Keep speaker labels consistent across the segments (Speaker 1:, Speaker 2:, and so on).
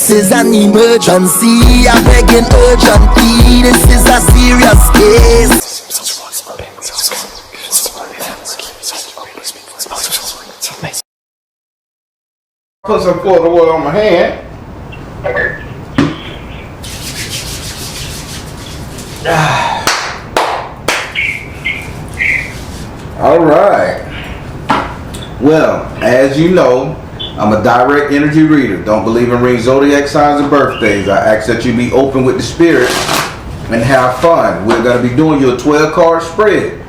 Speaker 1: This is an emergency, I'm begging urgently. This is a serious case.
Speaker 2: Put some Florida oil on my hand. All right. Well, as you know, I'm a direct energy reader. Don't believe in reading zodiac signs and birthdays. I ask that you be open with the spirit and have fun. We're going to be doing you a 12-card spread.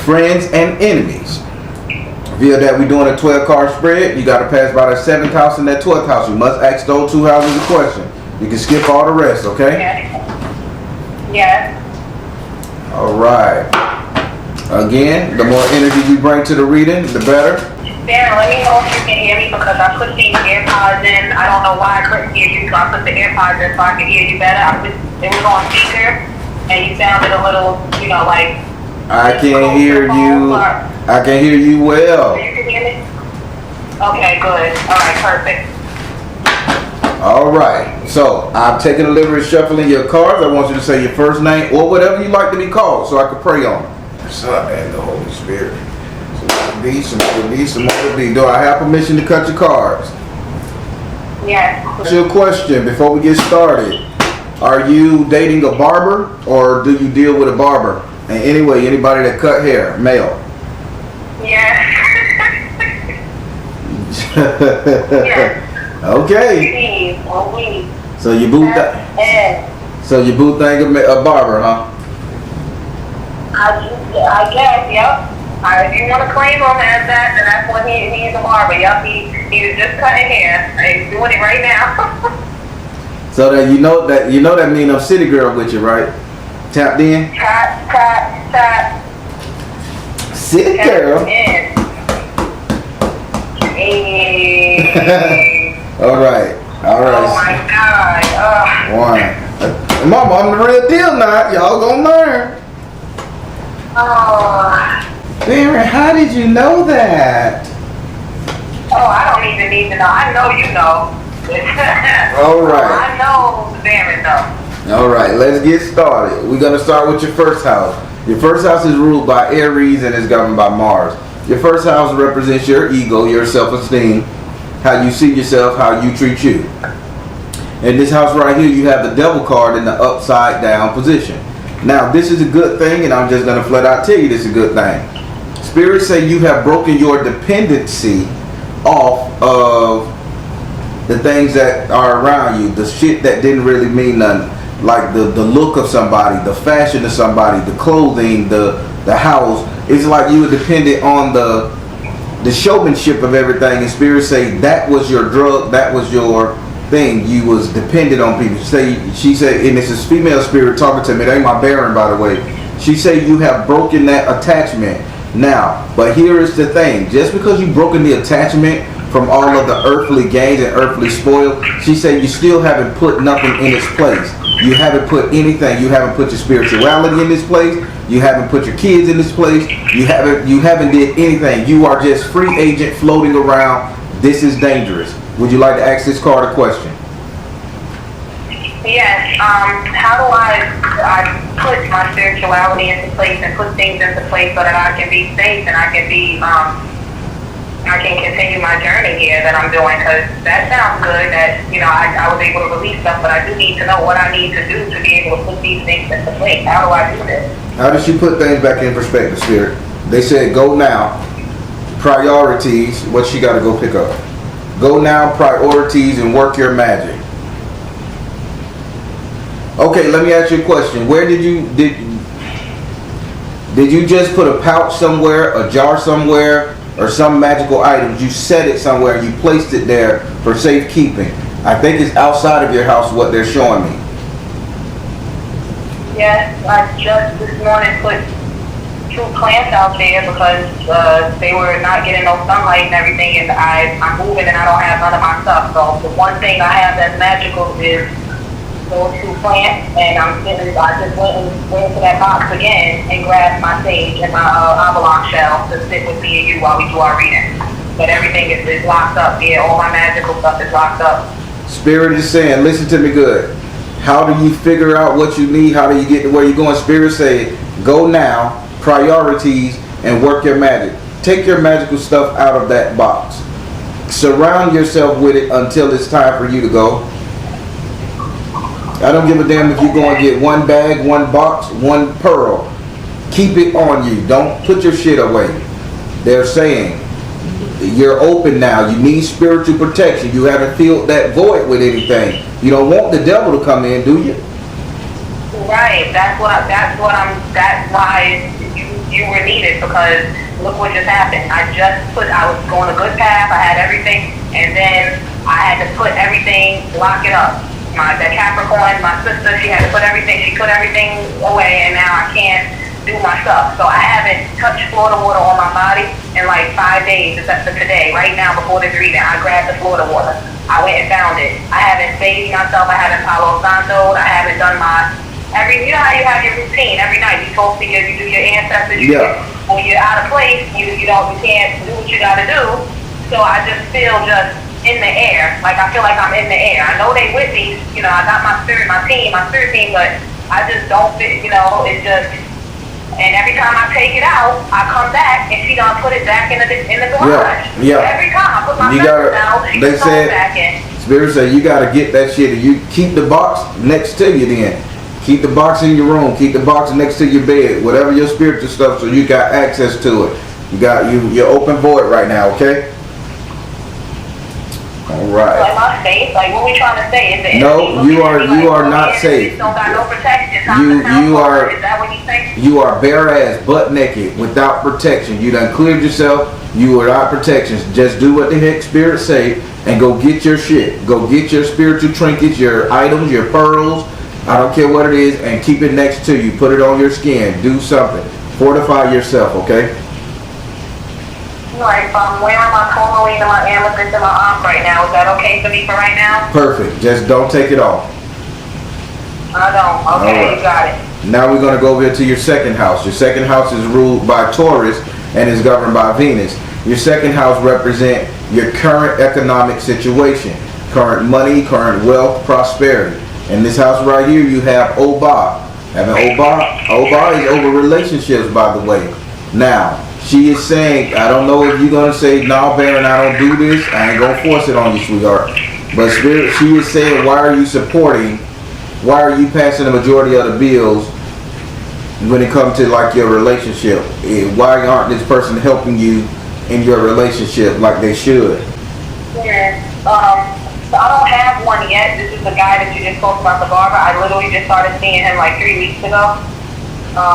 Speaker 2: Friends and enemies. Via that we're doing a 12-card spread. You got to pass by that 7th house and that 12th house. You must ask those 2 houses a question. You can skip all the rest, okay?
Speaker 3: Yes.
Speaker 2: All right. Again, the more energy you bring to the reading, the better.
Speaker 3: Darren, let me know if you can hear me because I put these AirPods in. I don't know why I couldn't hear you, so I put the AirPods in so I could hear you better. It was on speaker, and you sounded a little, like...
Speaker 2: I can hear you. I can hear you well.
Speaker 3: So you can hear me? Okay, good. All right, perfect.
Speaker 2: All right. So, I've taken the liberty of shuffling your cards. I want you to say your first name or whatever you like to be called so I can pray on it. The Son and the Holy Spirit. Some more B. Do I have permission to cut your cards?
Speaker 3: Yes.
Speaker 2: What's your question before we get started? Are you dating a barber or do you deal with a barber? And anyway, anybody that cut hair, male.
Speaker 3: Yes. Yes.
Speaker 2: Okay.
Speaker 3: We.
Speaker 2: So you boot that. So you boot think a barber, huh?
Speaker 3: I guess, yep. If you want to claim him as that, then that's when he's a barber. Yep, he was just cutting hair. He's doing it right now.
Speaker 2: So that you know that mean I'm city girl with you, right? Tapped in.
Speaker 3: Tap.
Speaker 2: City girl.
Speaker 3: Hey.
Speaker 2: All right.
Speaker 3: Oh my God.
Speaker 2: One. Mama, I'm the real deal now. Y'all gonna learn.
Speaker 3: Oh.
Speaker 2: Barry, how did you know that?
Speaker 3: Oh, I don't even need to know. I know you know.
Speaker 2: All right.
Speaker 3: I know Darren though.
Speaker 2: All right, let's get started. We're going to start with your first house. Your first house is ruled by Aries and is governed by Mars. Your first house represents your ego, your self-esteem, how you see yourself, how you treat you. In this house right here, you have the Devil card in the upside down position. Now, this is a good thing, and I'm just going to flat out tell you this is a good thing. Spirits say you have broken your dependency off of the things that are around you, the shit that didn't really mean nothing. Like the look of somebody, the fashion of somebody, the clothing, the house. It's like you were dependent on the showmanship of everything. And spirits say that was your drug, that was your thing. You was dependent on people. She said, and this is female spirit talking to me. That ain't my Baron, by the way. She said you have broken that attachment. Now, but here is the thing. Just because you've broken the attachment from all of the earthly gains and earthly spoil, she said you still haven't put nothing in its place. You haven't put anything. You haven't put your spirituality in this place. You haven't put your kids in this place. You haven't did anything. You are just free agent floating around. This is dangerous. Would you like to ask this card a question?
Speaker 3: Yes. How do I put my spirituality into place and put things into place so that I can be safe and I can be I can continue my journey here that I'm doing? Because that sounds good that I was able to release stuff, but I do need to know what I need to do to be able to put these things into place. How do I do this?
Speaker 2: How does she put things back in perspective, Spirit? They said go now. Priorities. What she got to go pick up? Go now. Priorities and work your magic. Okay, let me ask you a question. Where did you just put a pouch somewhere, a jar somewhere, or some magical item? You set it somewhere, you placed it there for safekeeping. I think it's outside of your house what they're showing me.
Speaker 3: Yes, I just this morning put 2 plants out there because they were not getting no sunlight and everything, and I'm moving and I don't have none of my stuff. So the one thing I have that's magical is those 2 plants, and I just went into that box again and grabbed my sage and my avalanche shell to sit with me and you while we do our reading. But everything is locked up. Yeah, all my magical stuff is locked up.
Speaker 2: Spirit is saying, listen to me good. How do you figure out what you need? How do you get to where you're going? Spirit say, go now, priorities, and work your magic. Take your magical stuff out of that box. Surround yourself with it until it's time for you to go. I don't give a damn if you go and get one bag, one box, one pearl. Keep it on you. Don't put your shit away. They're saying, you're open now. You need spiritual protection. You haven't filled that void with anything. You don't want the devil to come in, do you?
Speaker 3: Right. That's why you were needed, because look what just happened. I was going a good path. I had everything, and then I had to put everything, lock it up. The Capricorn, my sister, she had to put everything. She put everything away, and now I can't do my stuff. So I haven't touched Florida water on my body in like 5 days, except for today. Right now, before this reading, I grabbed the Florida water. I went and found it. I haven't bathed myself. I haven't Palo Santo. I haven't done my you know how you have your routine every night. You talk to you do your ancestors. When you're out of place, you can't do what you got to do. So I just feel just in the air. Like I feel like I'm in the air. I know they with me. You know, I got my spirit team, but I just don't feel. You know, it's just. And every time I take it out, I come back and she done put it back in the garage.
Speaker 2: Yeah.
Speaker 3: Every time I put my medicine out, she puts it back in.
Speaker 2: Spirit say you gotta get that shit, and you keep the box next to you. Then keep the box in your room. Keep the box next to your bed. Whatever your spiritual stuff, so you got access to it. You got you're open void right now. Okay. All right.
Speaker 3: Like my safe? Like what we trying to say? Is
Speaker 2: no, you are not safe.
Speaker 3: Don't got no protection.
Speaker 2: You are.
Speaker 3: Is that what you think?
Speaker 2: You are bare ass, butt naked, without protection. You done cleared yourself. You without protections. Just do what the heck Spirit say and go get your shit. Go get your spiritual trinkets, your items, your pearls. I don't care what it is, and keep it next to you. Put it on your skin. Do something. Fortify yourself, okay?
Speaker 3: Like, I'm wearing my tourmaline and my amethyst and my arm right now. Is that okay for me for right now?
Speaker 2: Perfect. Just don't take it off.
Speaker 3: I don't. Okay, you got it.
Speaker 2: Now we're going to go over to your second house. Your second house is ruled by Taurus and is governed by Venus. Your second house represents your current economic situation, current money, current wealth, prosperity. In this house right here, you have Oba. Having Oba is over relationships, by the way. Now, she is saying, I don't know if you're going to say, no, Baron, I don't do this. I ain't going to force it on you, sweetheart. But Spirit, she is saying, why are you passing the majority of the bills when it comes to like your relationship? Why aren't this person helping you in your relationship like they should?
Speaker 3: Yeah. So I don't have one yet. This is the guy that you just spoke about, the barber. I literally just started seeing him like 3 weeks ago.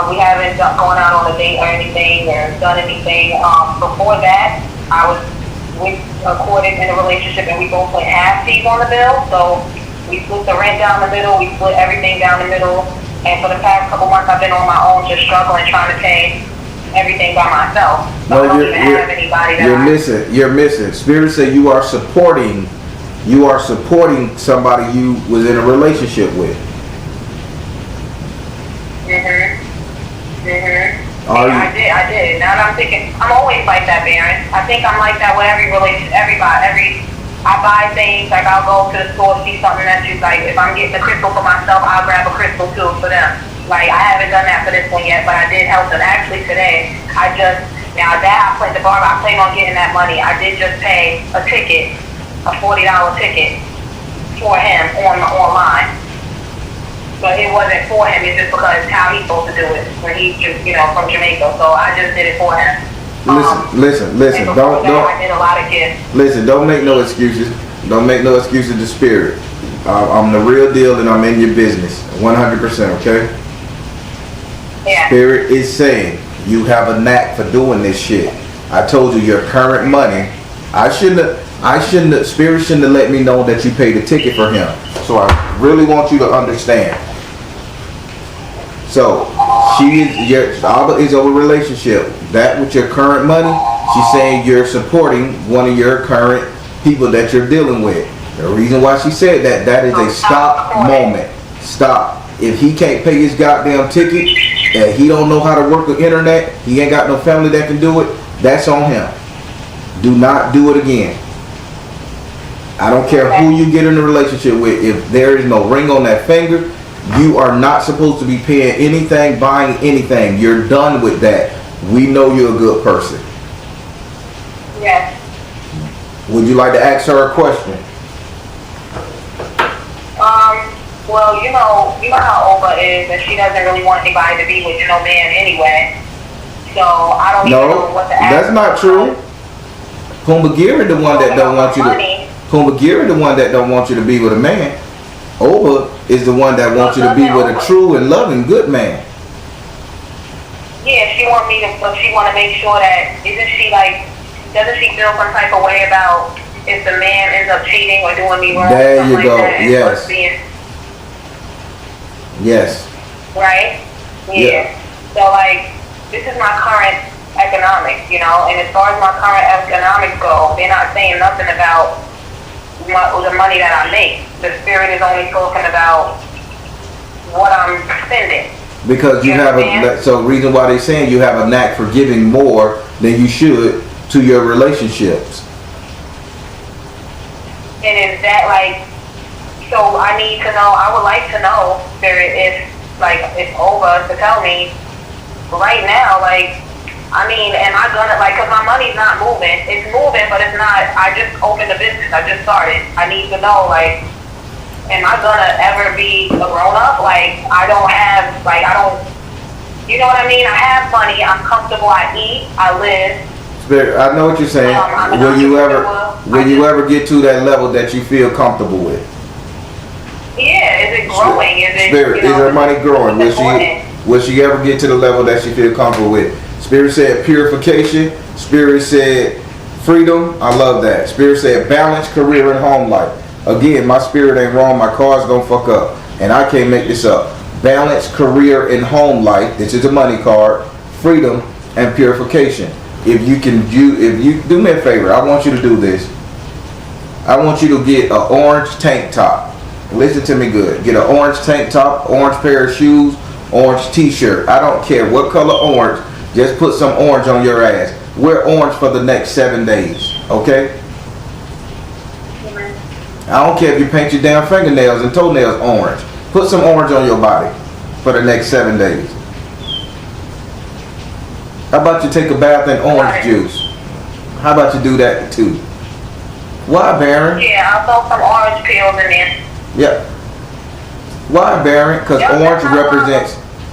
Speaker 3: We haven't gone out on a date or anything or done anything. Before that, we courted in a relationship, and we both went half fees on the bill. So we split the rent down the middle. We split everything down the middle. And for the past couple months, I've been on my own, just struggling, trying to pay everything by myself. So I don't even have anybody that
Speaker 2: You're missing. Spirit say you are supporting somebody you was in a relationship with.
Speaker 3: I did. Now that I'm thinking, I'm always like that, Baron. I think I'm like that with every relationship, everybody. I buy things, like I'll go to the store, see something that's just like, if I'm getting a crystal for myself, I'll grab a crystal too for them. Like, I haven't done that for this one yet, but I did help them. Actually today, I plan on getting that money. I did just pay a ticket, a $40 ticket for him online. But it wasn't for him, it's just because how he's supposed to do it when he's from Jamaica. So I just did it for him.
Speaker 2: Listen. Don't.
Speaker 3: I did a lot of gifts.
Speaker 2: Listen, don't make no excuses. Don't make no excuses to Spirit. I'm the real deal, and I'm in your business, 100%. Okay.
Speaker 3: Yeah.
Speaker 2: Spirit is saying you have a knack for doing this shit. I told you your current money. Spirit shouldn't have let me know that you paid a ticket for him. So I really want you to understand. So Alba is over relationship. That with your current money, she's saying you're supporting one of your current people that you're dealing with. The reason why she said that is a stop moment. Stop. If he can't pay his goddamn ticket, and he don't know how to work the internet, he ain't got no family that can do it, that's on him. Do not do it again. I don't care who you get in a relationship with. If there is no ring on that finger, you are not supposed to be paying anything, buying anything. You're done with that. We know you're a good person.
Speaker 3: Yes.
Speaker 2: Would you like to ask her a question?
Speaker 3: Well, you know how Oba is, and she doesn't really want anybody to be with no man anyway. So I don't even know what to ask.
Speaker 2: That's not true. Pumbagiri the one that don't want you to. Pumbagiri the one that don't want you to be with a man. Oba is the one that wants you to be with a true and loving good man.
Speaker 3: Yeah, she want me to, but she want to make sure that doesn't she feel some type of way about if the man ends up cheating or doing me wrong?
Speaker 2: There you go.
Speaker 3: Like
Speaker 2: Yes. Yes.
Speaker 3: Right? Yeah. So like, this is my current economics, and as far as my current economics go, they're not saying nothing about the money that I make. The spirit is only talking about what I'm spending.
Speaker 2: Because you have reason why they're saying you have a knack for giving more than you should to your relationships.
Speaker 3: And is that like, so I need to know, I would like to know, Spirit, if Oba to tell me right now, am I gonna, cause my money's not moving. It's moving, but it's not, I just opened a business, I just started. I need to know, am I gonna ever be a grown up? I don't have, you know what I mean? I have money, I'm comfortable, I eat, I live.
Speaker 2: Spirit, I know what you're saying. Will you ever get to that level that you feel comfortable with?
Speaker 3: Yeah, is it growing?
Speaker 2: Spirit, is her money growing? Will she ever get to the level that she feel comfortable with? Spirit said purification. Spirit said freedom. I love that. Spirit said balance, career, and home life. Again, my spirit ain't wrong. My car's gonna fuck up, and I can't make this up. Balance, career, and home life. This is a money card. Freedom and purification. If you do me a favor, I want you to do this. I want you to get an orange tank top. Listen to me good. Get an orange tank top, orange pair of shoes, orange t-shirt. I don't care what color orange. Just put some orange on your ass. Wear orange for the next 7 days. Okay? I don't care if you paint your damn fingernails and toenails orange. Put some orange on your body for the next 7 days. How about you take a bath in orange juice? How about you do that too? Why, Baron?
Speaker 3: Yeah, I'll throw some orange peels in there.
Speaker 2: Yep. Why, Baron? Because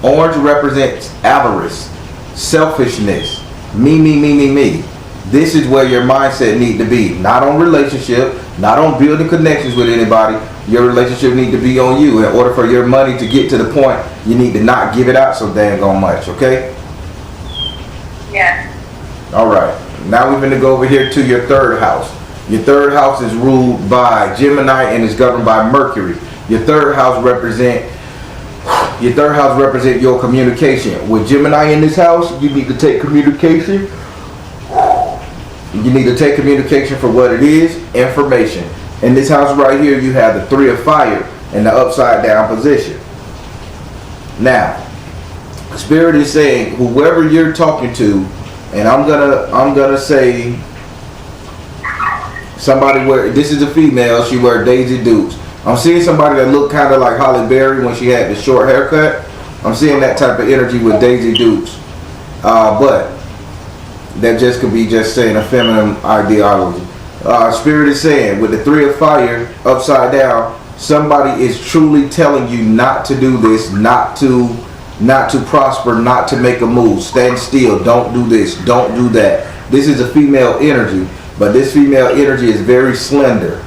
Speaker 2: orange represents avarice, selfishness, me. This is where your mindset need to be. Not on relationship, not on building connections with anybody. Your relationship need to be on you. In order for your money to get to the point, you need to not give it out so dang on much, okay?
Speaker 3: Yeah.
Speaker 2: Alright. Now we're going to go over here to your third house. Your third house is ruled by Gemini and is governed by Mercury. Your third house represent your communication. With Gemini in this house, you need to take communication. You need to take communication for what it is, information. In this house right here, you have the 3 of fire in the upside down position. Now, Spirit is saying whoever you're talking to, and I'm gonna say somebody this is a female, she wear Daisy Dukes. I'm seeing somebody that looked kind of like Holly Berry when she had the short haircut. I'm seeing that type of energy with Daisy Dukes. But that just could be just saying a feminine ideology. Spirit is saying with the 3 of fire upside down, somebody is truly telling you not to do this, not to prosper, not to make a move. Stand still. Don't do this. Don't do that. This is a female energy, but this female energy is very slender.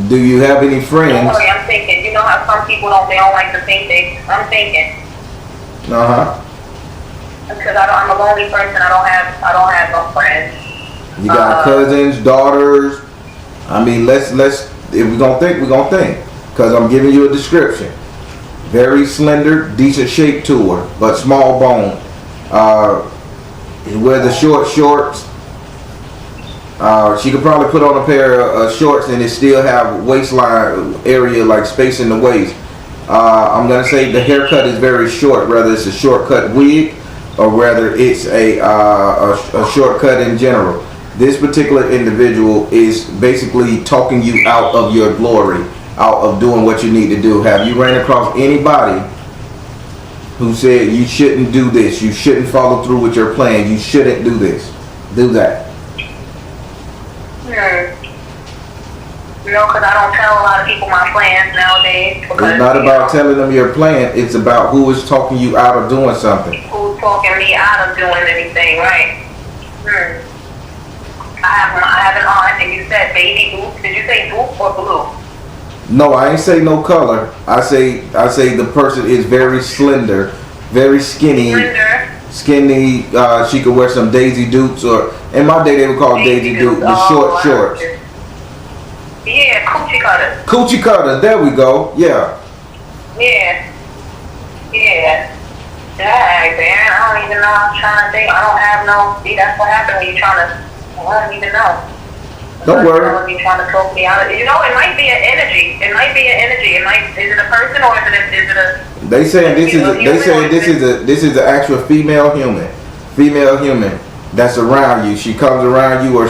Speaker 2: Do you have any friends?
Speaker 3: Don't worry, I'm thinking. You know how some people don't like to think I'm thinking. Because I'm a lonely person. I don't have no friends.
Speaker 2: You got cousins, daughters. I mean, let's if we're gonna think, we're gonna think. Because I'm giving you a description. Very slender, decent shape to her, but small bone. Wear the short shorts. She could probably put on a pair of shorts and it still have waistline area, like space in the waist. I'm gonna say the haircut is very short, whether it's a shortcut wig or whether it's a shortcut in general. This particular individual is basically talking you out of your glory, out of doing what you need to do. Have you ran across anybody who said you shouldn't do this, you shouldn't follow through with your plan, you shouldn't do this, do that?
Speaker 3: No, because I don't tell a lot of people my plans nowadays. Because,
Speaker 2: it's not about telling them your plan, it's about who is talking you out of doing something.
Speaker 3: Who's talking me out of doing anything, right? I have an aunt, and you said baby Duke. Did you say Duke or Blue?
Speaker 2: No, I ain't say no color. I say the person is very slender, very skinny. Skinny. She could wear some Daisy Dukes, or in my day they would call Daisy Duke the short shorts.
Speaker 3: Yeah, coochie cutters.
Speaker 2: Coochie cutters. There we go. Yeah.
Speaker 3: Yeah. Dang, man, I don't even know. I'm trying to think. I don't have no. See, that's what happened when you're trying to. I don't even know.
Speaker 2: Don't worry.
Speaker 3: You're trying to talk me out of it. You know, it might be an energy. It might be an energy. Is it a person or is it a? They saying
Speaker 2: this is the actual female human that's around you. She comes around you, or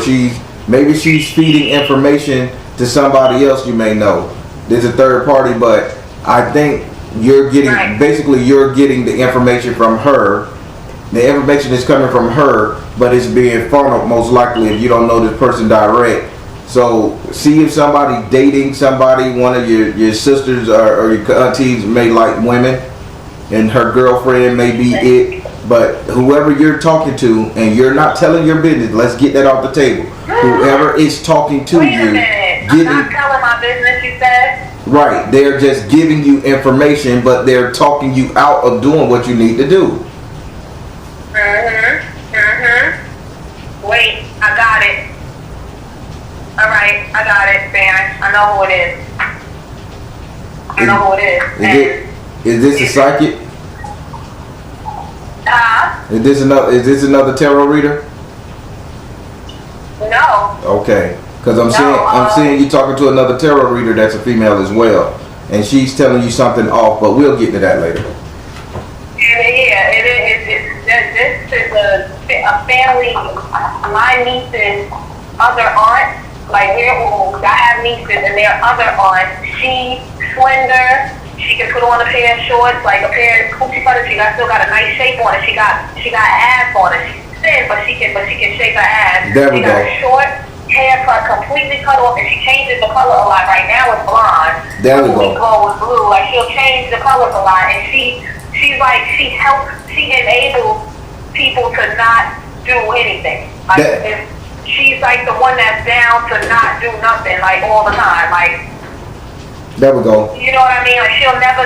Speaker 2: maybe she's feeding information to somebody else you may know. There's a third party, but I think you're getting the information from her. The information is coming from her, but it's being funneled most likely if you don't know this person direct. So see if somebody dating somebody, one of your sisters or your aunties may like women, and her girlfriend may be it. But whoever you're talking to, and you're not telling your business, let's get that off the table. Whoever is talking to you,
Speaker 3: I'm not telling my business, you said?
Speaker 2: Right, they're just giving you information, but they're talking you out of doing what you need to do.
Speaker 3: Wait, I got it. Alright, I got it, man. I know who it is. I know who it is.
Speaker 2: Is this a psychic? Is this another tarot reader?
Speaker 3: No.
Speaker 2: Okay, because I'm seeing you talking to another tarot reader that's a female as well, and she's telling you something off. But we'll get to that later.
Speaker 3: Yeah, it is. This is a family. My niece's other aunt, like we're old. I have nieces, and their other aunt. She's slender. She can put on a pair of shorts, like a pair of coochie cutters. She still got a nice shape on it. She got ass on it. She's thin, but she can shake her ass.
Speaker 2: There we
Speaker 3: she got
Speaker 2: go.
Speaker 3: A short haircut, completely cut off, and she changes the color a lot. Right now it's blonde.
Speaker 2: There we go.
Speaker 3: With blue. Like she'll change the colors a lot, and she enables people to not do anything. Like she's like the one that's down to not do nothing, like all the time. Like
Speaker 2: there we go.
Speaker 3: You know what I mean? Like she'll never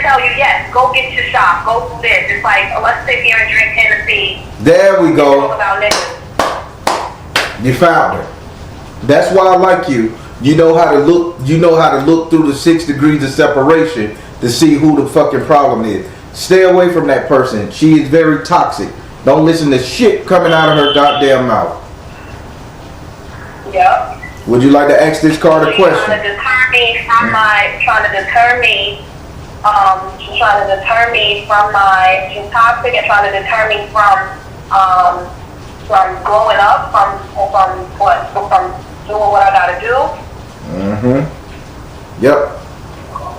Speaker 3: tell you, yes, go get your shop, go do this. It's like, let's sit here and drink Tennessee.
Speaker 2: There we go.
Speaker 3: Talk about niggas.
Speaker 2: You found her. That's why I like you. You know how to look. You know how to look through the 6 degrees of separation to see who the fucking problem is. Stay away from that person. She is very toxic. Don't listen to shit coming out of her goddamn mouth.
Speaker 3: Yep.
Speaker 2: Would you like to ask this card a question?
Speaker 3: Trying to deter me from my. She's toxic and trying to deter me from growing up, from doing what I gotta do.
Speaker 2: Yep.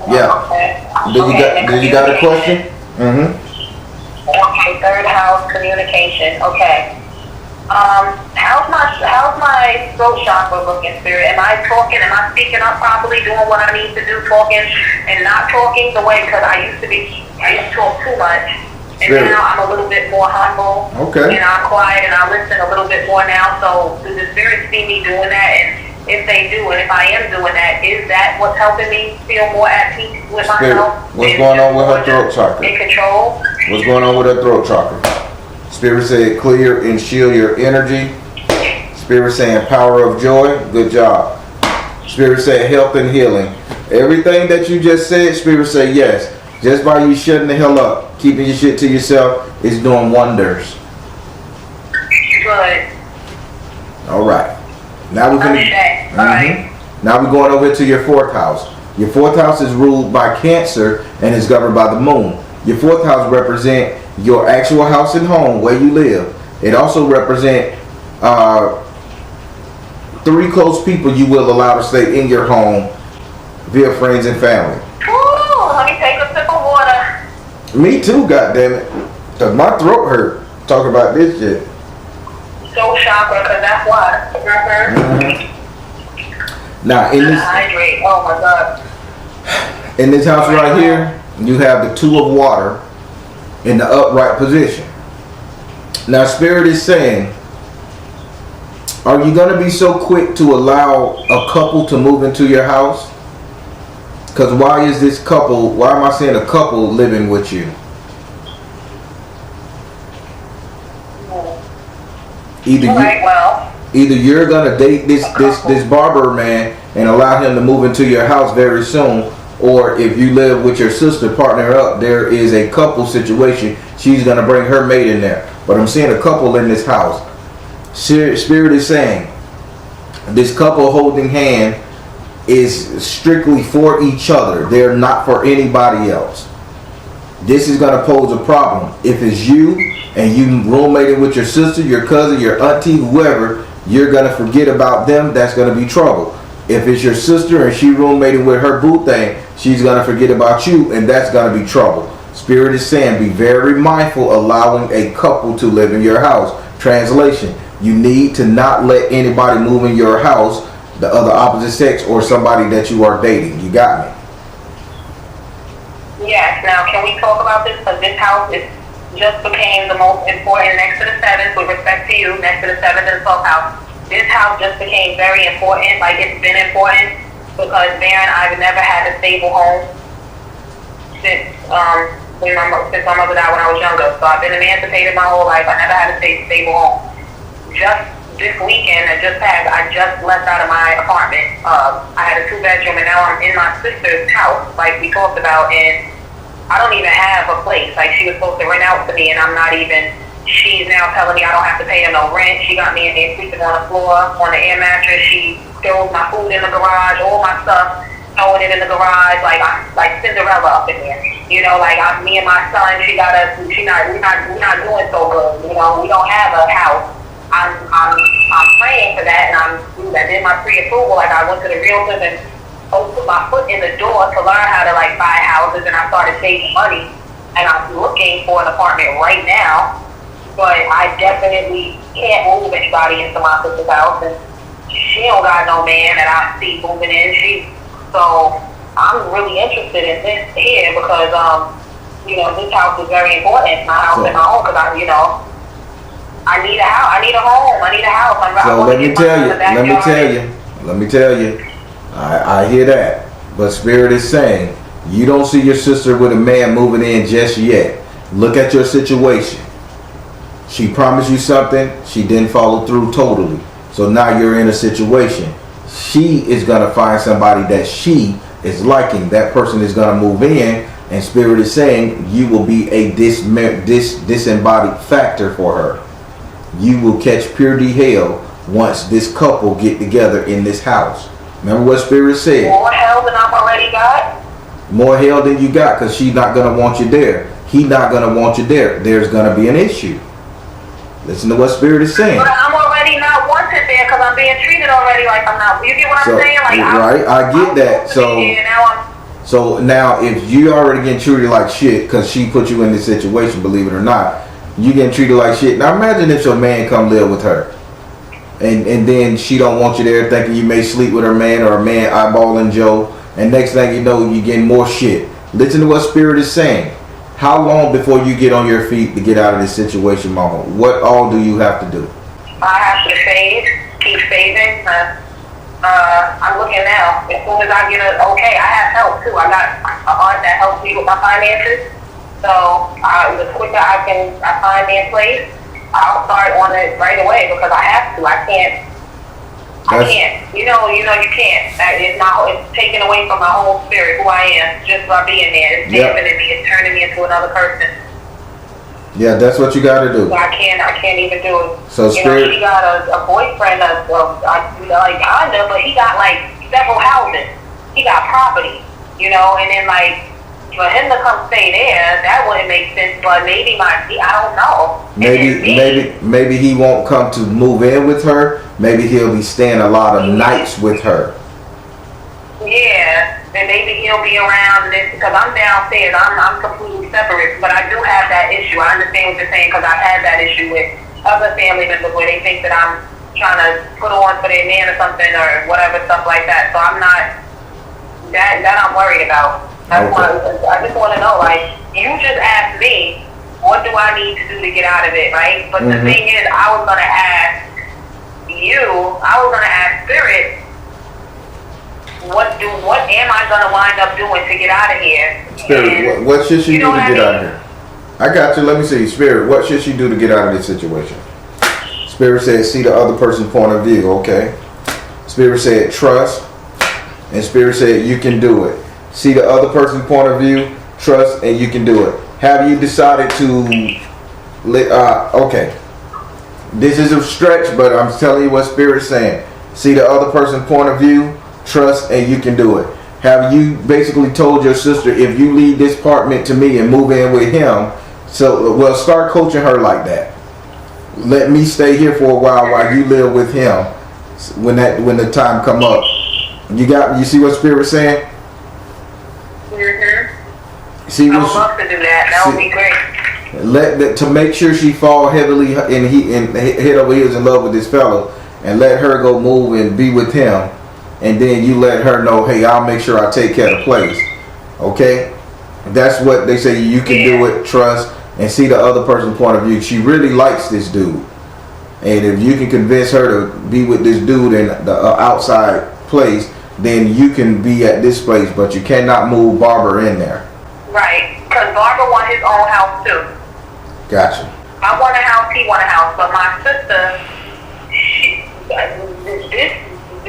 Speaker 2: Yeah.
Speaker 3: Okay.
Speaker 2: Did you got a question?
Speaker 3: Okay, third house, communication. Okay. How's my throat chakra looking, Spirit? Am I speaking up properly, doing what I need to do, talking and not talking the way, because I used to talk too much. And
Speaker 2: Spirit.
Speaker 3: Now I'm a little bit more humble.
Speaker 2: Okay.
Speaker 3: And I'm quiet and I listen a little bit more now. So does the Spirit see me doing that? And if they do, and if I am doing that, is that what's helping me feel more at peace with myself?
Speaker 2: What's going on with her throat chakra?
Speaker 3: In control?
Speaker 2: What's going on with her throat chakra? Spirit said clear and shield your energy. Spirit saying power of joy. Good job. Spirit said health and healing. Everything that you just said, Spirit said yes. Just by you shutting the hell up, keeping your shit to yourself, is doing wonders.
Speaker 3: Good.
Speaker 2: All right. Now we're gonna.
Speaker 3: Alright.
Speaker 2: Now we're going over to your 4th house. Your 4th house is ruled by Cancer and is governed by the moon. Your 4th house represents your actual house and home where you live. It also represents 3 close people you will allow to stay in your home via friends and family.
Speaker 3: Ooh, let me take a sip of water.
Speaker 2: Me too, goddammit. Cause my throat hurt talking about this shit.
Speaker 3: So chakra, cause that's what.
Speaker 2: Now in this
Speaker 3: hydrate. Oh my god.
Speaker 2: in this house right here, you have the 2 of water in the upright position. Now Spirit is saying, are you going to be so quick to allow a couple to move into your house? Because why am I saying a couple living with you? Either you're going to date this barber man and allow him to move into your house very soon, or if you live with your sister, partner up, there is a couple situation. She's going to bring her mate in there. But I'm seeing a couple in this house. Spirit is saying this couple holding hand is strictly for each other. They're not for anybody else. This is going to pose a problem. If it's you and you roommating with your sister, your cousin, your auntie, whoever, you're going to forget about them. That's going to be trouble. If it's your sister and she roommating with her boo thing, she's going to forget about you, and that's going to be trouble. Spirit is saying be very mindful allowing a couple to live in your house. Translation, you need to not let anybody move in your house, the other opposite sex or somebody that you are dating. You got me?
Speaker 3: Yes. Now, can we talk about this? Because this house just became the most important next to the 7th, with respect to you, next to the 7th and the 12th house. This house just became very important. Like, it's been important because Baron, I've never had a stable home since my mother died when I was younger. So I've been emancipated my whole life. I never had a stable home. Just this weekend I just left out of my apartment. I had a 2-bedroom, and now I'm in my sister's house, like we talked about, and I don't even have a place. Like, she was supposed to rent out to me, and I'm not even. She's now telling me I don't have to pay her no rent. She got me in there sleeping on the floor, on the air mattress. She throws my food in the garage, all my stuff, throwing it in the garage, like I'm like Cinderella up in there. You know, like me and my son, we're not doing so good. You know, we don't have a house. I'm praying for that, and I did my pre-approval. Like, I went to the realtors and put my foot in the door to learn how to buy houses, and I started saving money. And I'm looking for an apartment right now, but I definitely can't move anybody into my sister's house, and she don't got no man that I see moving in. So I'm really interested in this here because this house is very important. My house and my home, because I need a house. I need a home. I need a house.
Speaker 2: So let me tell you. I hear that. But Spirit is saying, you don't see your sister with a man moving in just yet. Look at your situation. She promised you something. She didn't follow through totally. So now you're in a situation. She is going to find somebody that she is liking. That person is going to move in. And Spirit is saying you will be a disembodied factor for her. You will catch pure hell once this couple get together in this house. Remember what Spirit said?
Speaker 3: More hell than I've already got?
Speaker 2: More hell than you got, because she's not going to want you there. He's not going to want you there. There's going to be an issue. Listen to what Spirit is saying.
Speaker 3: But I'm already not wanted there because I'm being treated already like I'm not. You get what I'm saying? Like,
Speaker 2: right, I get that. So now if you already getting treated like shit because she put you in this situation, believe it or not, you getting treated like shit. Now imagine if your man come live with her, and then she don't want you there, thinking you may sleep with her man, or a man eyeballing Joe, and next thing you know, you getting more shit. Listen to what Spirit is saying. How long before you get on your feet to get out of this situation, Mama? What all do you have to do?
Speaker 3: I have to save, keep saving. I'm looking now. As soon as I get I have help too. I got an aunt that helps me with my finances. So the quicker I find me a place, I'll start on it right away because I have to. I can't. You know, you can't. It's taken away from my whole spirit, who I am, just by being there. It's dampening me. It's turning me into another person.
Speaker 2: Yeah, that's what you got to do.
Speaker 3: So I can't even do it.
Speaker 2: So Spirit,
Speaker 3: she got a boyfriend but he got like several houses. He got property, and then for him to come stay there, that wouldn't make sense. But maybe I don't know.
Speaker 2: Maybe he won't come to move in with her, maybe he'll be staying a lot of nights with her.
Speaker 3: Yeah, and maybe he'll be around this because I'm downstairs. I'm completely separate, but I do have that issue. I understand what you're saying because I've had that issue with other family members where they think that I'm trying to put on for their man or something or whatever, stuff like that. So I'm not, that I'm worried about. I just want to know, like, you just asked me, what do I need to do to get out of it, right? But the thing is, I was going to ask Spirit, what am I going to wind up doing to get out of here?
Speaker 2: Spirit, what should she do to get out of here? I got you. Let me see. Spirit, what should she do to get out of this situation? Spirit said, see the other person's point of view. Okay. Spirit said, trust. And Spirit said, you can do it. See the other person's point of view, trust, and you can do it. Have you decided to, okay. This is a stretch, but I'm telling you what Spirit's saying. See the other person's point of view, trust, and you can do it. Have you basically told your sister, if you leave this apartment to me and move in with him, start coaching her like that. Let me stay here for a while you live with him when the time come up. You see what Spirit's saying? See,
Speaker 3: I would love to do that. That would be great.
Speaker 2: To make sure she fall heavily and head over heels in love with this fellow, and let her go move and be with him, and then you let her know, hey, I'll make sure I take care of the place. Okay, that's what they say. You can do it. Trust and see the other person's point of view. She really likes this dude, and if you can convince her to be with this dude in the outside place, then you can be at this place, but you cannot move Barbara in there.
Speaker 3: Right, because Barbara wants his own house too.
Speaker 2: Gotcha.
Speaker 3: I want a house, he want a house, but my sister,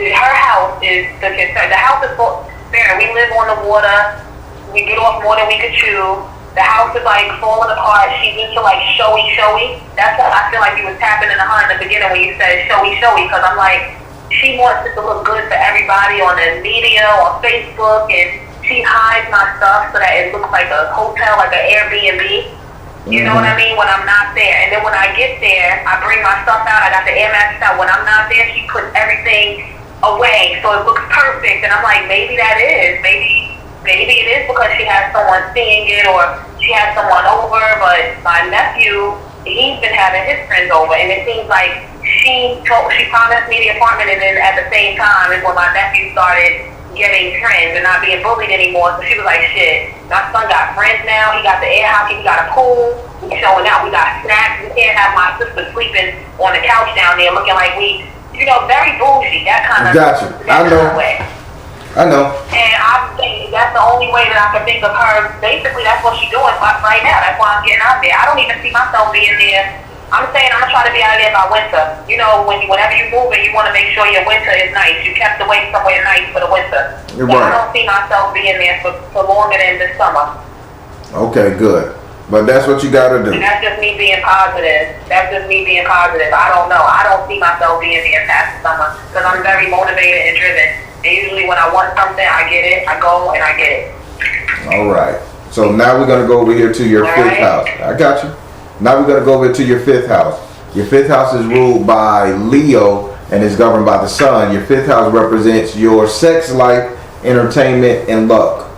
Speaker 3: her house is the concern. The house is fair. We live on the water. We get off more than we could chew. The house is like falling apart. She's into like showy. That's what I feel like you was tapping in the heart in the beginning when you said showy, because I'm like, she wants it to look good for everybody on the media, on Facebook, and she hides my stuff so that it looks like a hotel, like an Airbnb. You know what I mean? When I'm not there. And then when I get there, I bring my stuff out. I got the air mattress out. When I'm not there, she puts everything away so it looks perfect. And I'm like, maybe that is. Maybe it is because she has someone seeing it or she has someone over. But my nephew, he's been having his friends over. And it seems like she promised me the apartment, and then at the same time is when my nephew started getting friends and not being bullied anymore. So she was like, shit, my son got friends now. He got the air hockey, he got a pool, we showing out, we got snacks. We can't have my sister sleeping on the couch down there looking like we, very bougie, that kind of
Speaker 2: gotcha. I know.
Speaker 3: way.
Speaker 2: I know.
Speaker 3: And I'm thinking that's the only way that I can think of her. Basically, that's what she's doing right now. That's why I'm getting out there. I don't even see myself being there. I'm saying I'm gonna try to be out of there by winter. Whenever you move and you want to make sure your winter is nice. You kept away somewhere nice for the winter.
Speaker 2: You're
Speaker 3: so
Speaker 2: right.
Speaker 3: I don't see myself being there for longer than this summer.
Speaker 2: Okay, good. But that's what you gotta do.
Speaker 3: And that's just me being positive. I don't know. I don't see myself being there past the summer because I'm very motivated and driven. And usually when I want something, I get it. I go and I get it.
Speaker 2: All right. So now we're gonna go over here to your fifth house. I got you. Now we're going to go over to your fifth house. Your fifth house is ruled by Leo and is governed by the sun. Your fifth house represents your sex life, entertainment, and luck.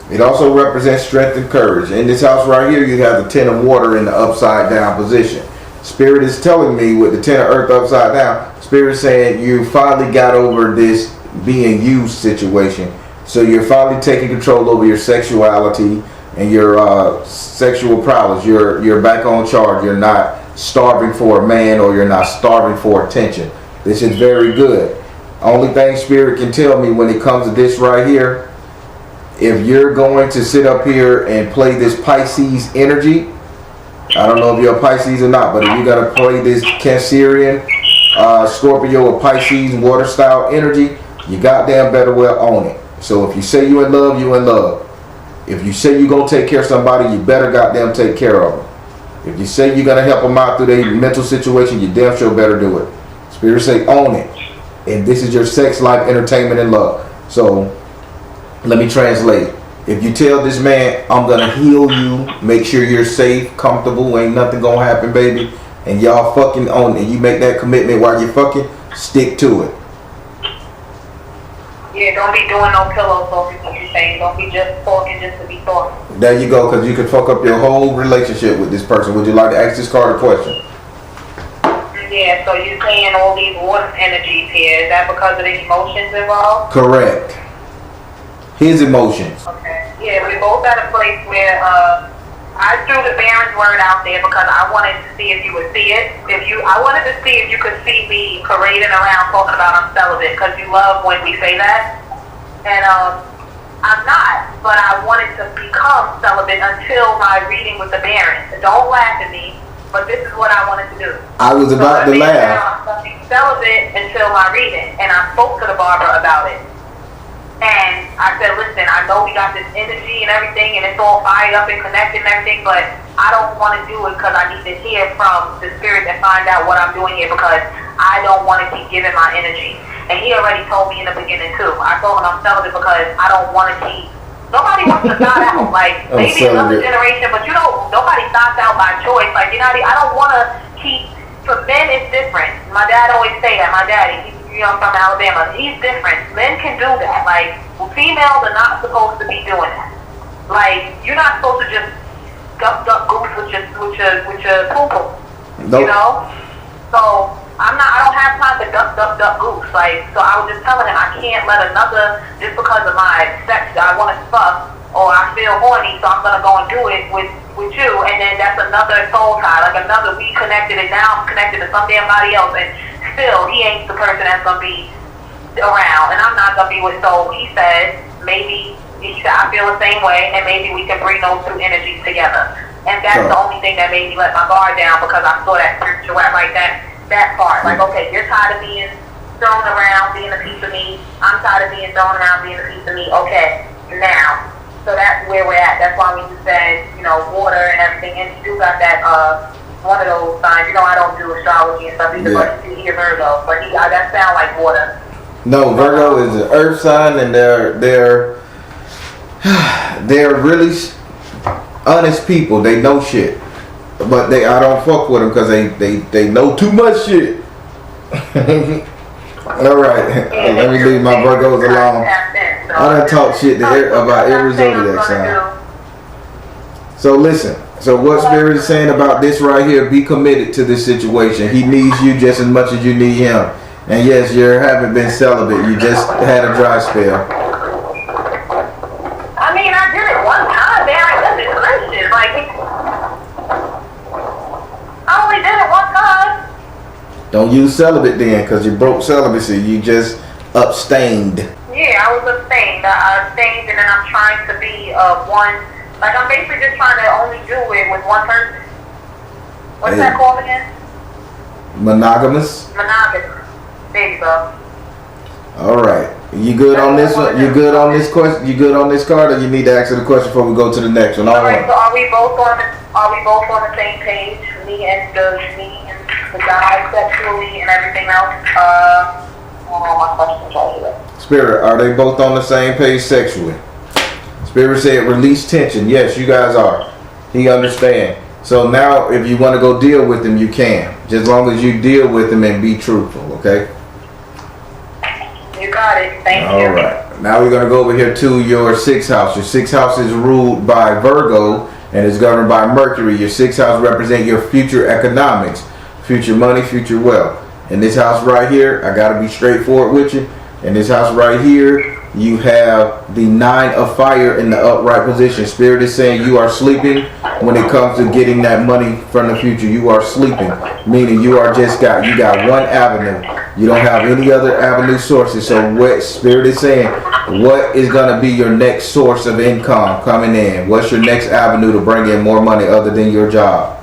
Speaker 2: It also represents strength and courage. In this house right here, you have the 10 of water in the upside down position. Spirit is telling me with the 10 of earth upside down, Spirit is saying you finally got over this being used situation. So you're finally taking control over your sexuality and your sexual prowess. You're back on charge. You're not starving for a man, or you're not starving for attention. This is very good. Only thing Spirit can tell me when it comes to this right here, if you're going to sit up here and play this Pisces energy, I don't know if you're a Pisces or not, but if you got to play this Cancerian, Scorpio or Pisces water style energy, you goddamn better well own it. So if you say you in love, you in love. If you say you're going to take care of somebody, you better goddamn take care of them. If you say you're going to help them out through their mental situation, you damn sure better do it. Spirit say own it. And this is your sex life, entertainment, and love. So let me translate. If you tell this man, I'm going to heal you, make sure you're safe, comfortable, ain't nothing going to happen, baby, and y'all fucking own it, and you make that commitment while you're fucking, Stick to it.
Speaker 3: Yeah, don't be doing no pillow talking, what you're saying. Don't be just talking just to be talking.
Speaker 2: There you go, because you can fuck up your whole relationship with this person. Would you like to ask this card a question?
Speaker 3: Yeah, so you're saying all these water energies here. Is that because of the emotions involved?
Speaker 2: Correct. His emotions.
Speaker 3: Okay. Yeah, we're both at a place where I threw the Baron's word out there because I wanted to see if you would see it. I wanted to see if you could see me parading around talking about I'm celibate, because you love when we say that. And I'm not, but I wanted to become celibate until my reading with the Baron. So don't laugh at me, but this is what I wanted to do.
Speaker 2: I was about to laugh.
Speaker 3: I'm going to be celibate until my reading, and I spoke to the barber about it. And I said, listen, I know we got this energy and everything, and it's all fired up and connected and everything, but I don't want to do it because I need to hear from the spirit and find out what I'm doing here, because I don't want to keep giving my energy. And he already told me in the beginning too. I told him I'm celibate because I don't want to keep. Nobody wants to start out like maybe another generation, but you know, nobody starts out by choice. Like, you know, I don't want to keep. For men, it's different. My dad always say that. My daddy, I'm from Alabama. He's different. Men can do that. Like, females are not supposed to be doing that. Like, you're not supposed to just duck goose with your poo-poo. Nope. You know? So I don't have time to duck goose. Like, so I was just telling him I can't let another, just because of my sex, I want to fuck, or I feel horny, so I'm gonna go and do it with you, and then that's another soul tie, like another, we connected, and now I'm connected to some damn body else, and still he ain't the person that's gonna be around, and I'm not gonna be with. So he said I feel the same way, and maybe we can bring those two energies together. And that's the only thing that made me let my guard down, because I saw that spiritual like that part. Like, okay, you're tired of being thrown around, being a piece of me. I'm tired of being thrown around, being a piece of me. Okay, now. So that's where we're at. That's why we just said, you know, water and everything. And you do got that, one of those signs. You know, I don't do astrology and stuff. He's a Virgo, but that sound like water.
Speaker 2: No, Virgo is an earth sign, and they're really honest people. They know shit, but I don't fuck with them because they know too much shit. All right, let me leave my Virgos alone. I done talk shit about every zodiac sign. So listen. So what Spirit is saying about this right here? Be committed to this situation. He needs you just as much as you need him. And yes, you haven't been celibate. You just had a dry spell.
Speaker 3: I mean, I did it one time, man. I did it Christian. Like, I only did it one time.
Speaker 2: Don't use celibate then, because you broke celibacy. You just abstained.
Speaker 3: Yeah, I was abstained. I abstained, and then I'm trying to be one. Like, I'm basically just trying to only do it with one person. What's that called again?
Speaker 2: Monogamous.
Speaker 3: There you go.
Speaker 2: All right. You good on this one? You good on this question? You good on this card, or you need to answer the question before we go to the next one?
Speaker 3: All right. So are we both on the same page? Me and the guy sexually and everything else. My questions right here.
Speaker 2: Spirit, are they both on the same page sexually? Spirit said release tension. Yes, you guys are. He understands. So now if you want to go deal with him, you can. Just as long as you deal with him and be truthful, okay?
Speaker 3: You got it. Thank you.
Speaker 2: All right. Now we're going to go over here to your 6th house. Your 6th house is ruled by Virgo and is governed by Mercury. Your 6th house represents your future economics, future money, future wealth. In this house right here, I got to be straightforward with you. In this house right here, you have the 9 of fire in the upright position. Spirit is saying you are sleeping when it comes to getting that money from the future. You are sleeping, meaning you got one avenue. You don't have any other avenue sources. So what Spirit is saying, what is going to be your next source of income coming in? What's your next avenue to bring in more money other than your job?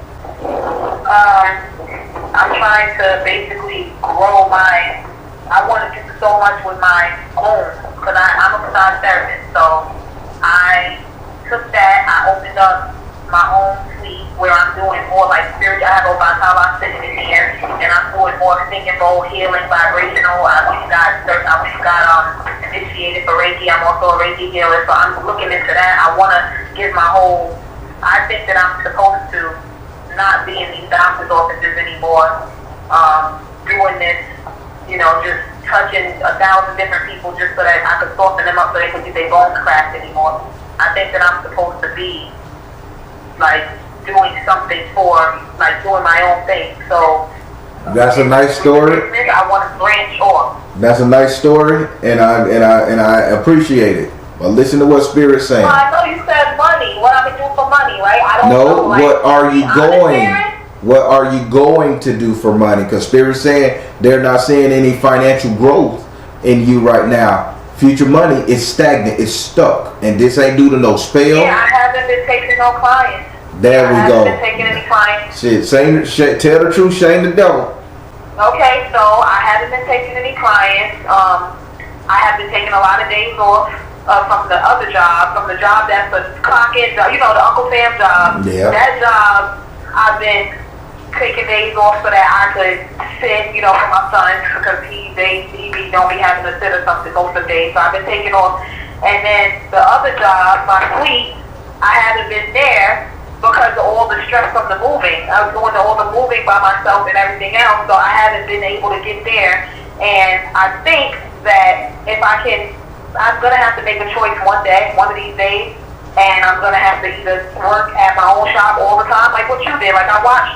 Speaker 3: I'm trying to basically grow I want to do so much with my own, because I'm a massage therapist. So I took that, I opened up my own suite where I'm doing more like spiritual. I have Obatala sitting in here, and I'm doing more singing bowl, healing, vibrational. I just got initiated for Reiki. I'm also a Reiki healer, so I'm looking into that. I want to give I think that I'm supposed to not be in these doctor's offices anymore, doing this just touching 1,000 different people just so that I could soften them up so they could get their bones cracked anymore. I think that I'm supposed to be like doing something for, like doing my own thing. So
Speaker 2: that's a nice story.
Speaker 3: I want to branch off.
Speaker 2: That's a nice story, and I appreciate it. But listen to what Spirit's saying.
Speaker 3: Well, I know you said money. What I'm gonna do for money, right? I don't know. Like,
Speaker 2: what are you going? What are you going to do for money? Because Spirit's saying they're not seeing any financial growth in you right now. Future money is stagnant. It's stuck, and this ain't due to no spell.
Speaker 3: Yeah, I haven't been taking no clients.
Speaker 2: There we go.
Speaker 3: I haven't been taking any clients.
Speaker 2: Shit, tell the truth, shame the devil.
Speaker 3: Okay, so I haven't been taking any clients. I have been taking a lot of days off from the other job, from the job that's the clock in, the Uncle Sam job.
Speaker 2: Yeah.
Speaker 3: That job, I've been taking days off so that I could sit, for my son, because he don't be having to sit or something most of the days. So I've been taking off. And then the other job, my suite, I haven't been there because of all the stress from the moving. I was doing all the moving by myself and everything else, so I haven't been able to get there. And I think that I'm going to have to make a choice one of these days, and I'm going to have to either work at my own shop all the time, like what you did. Like I watch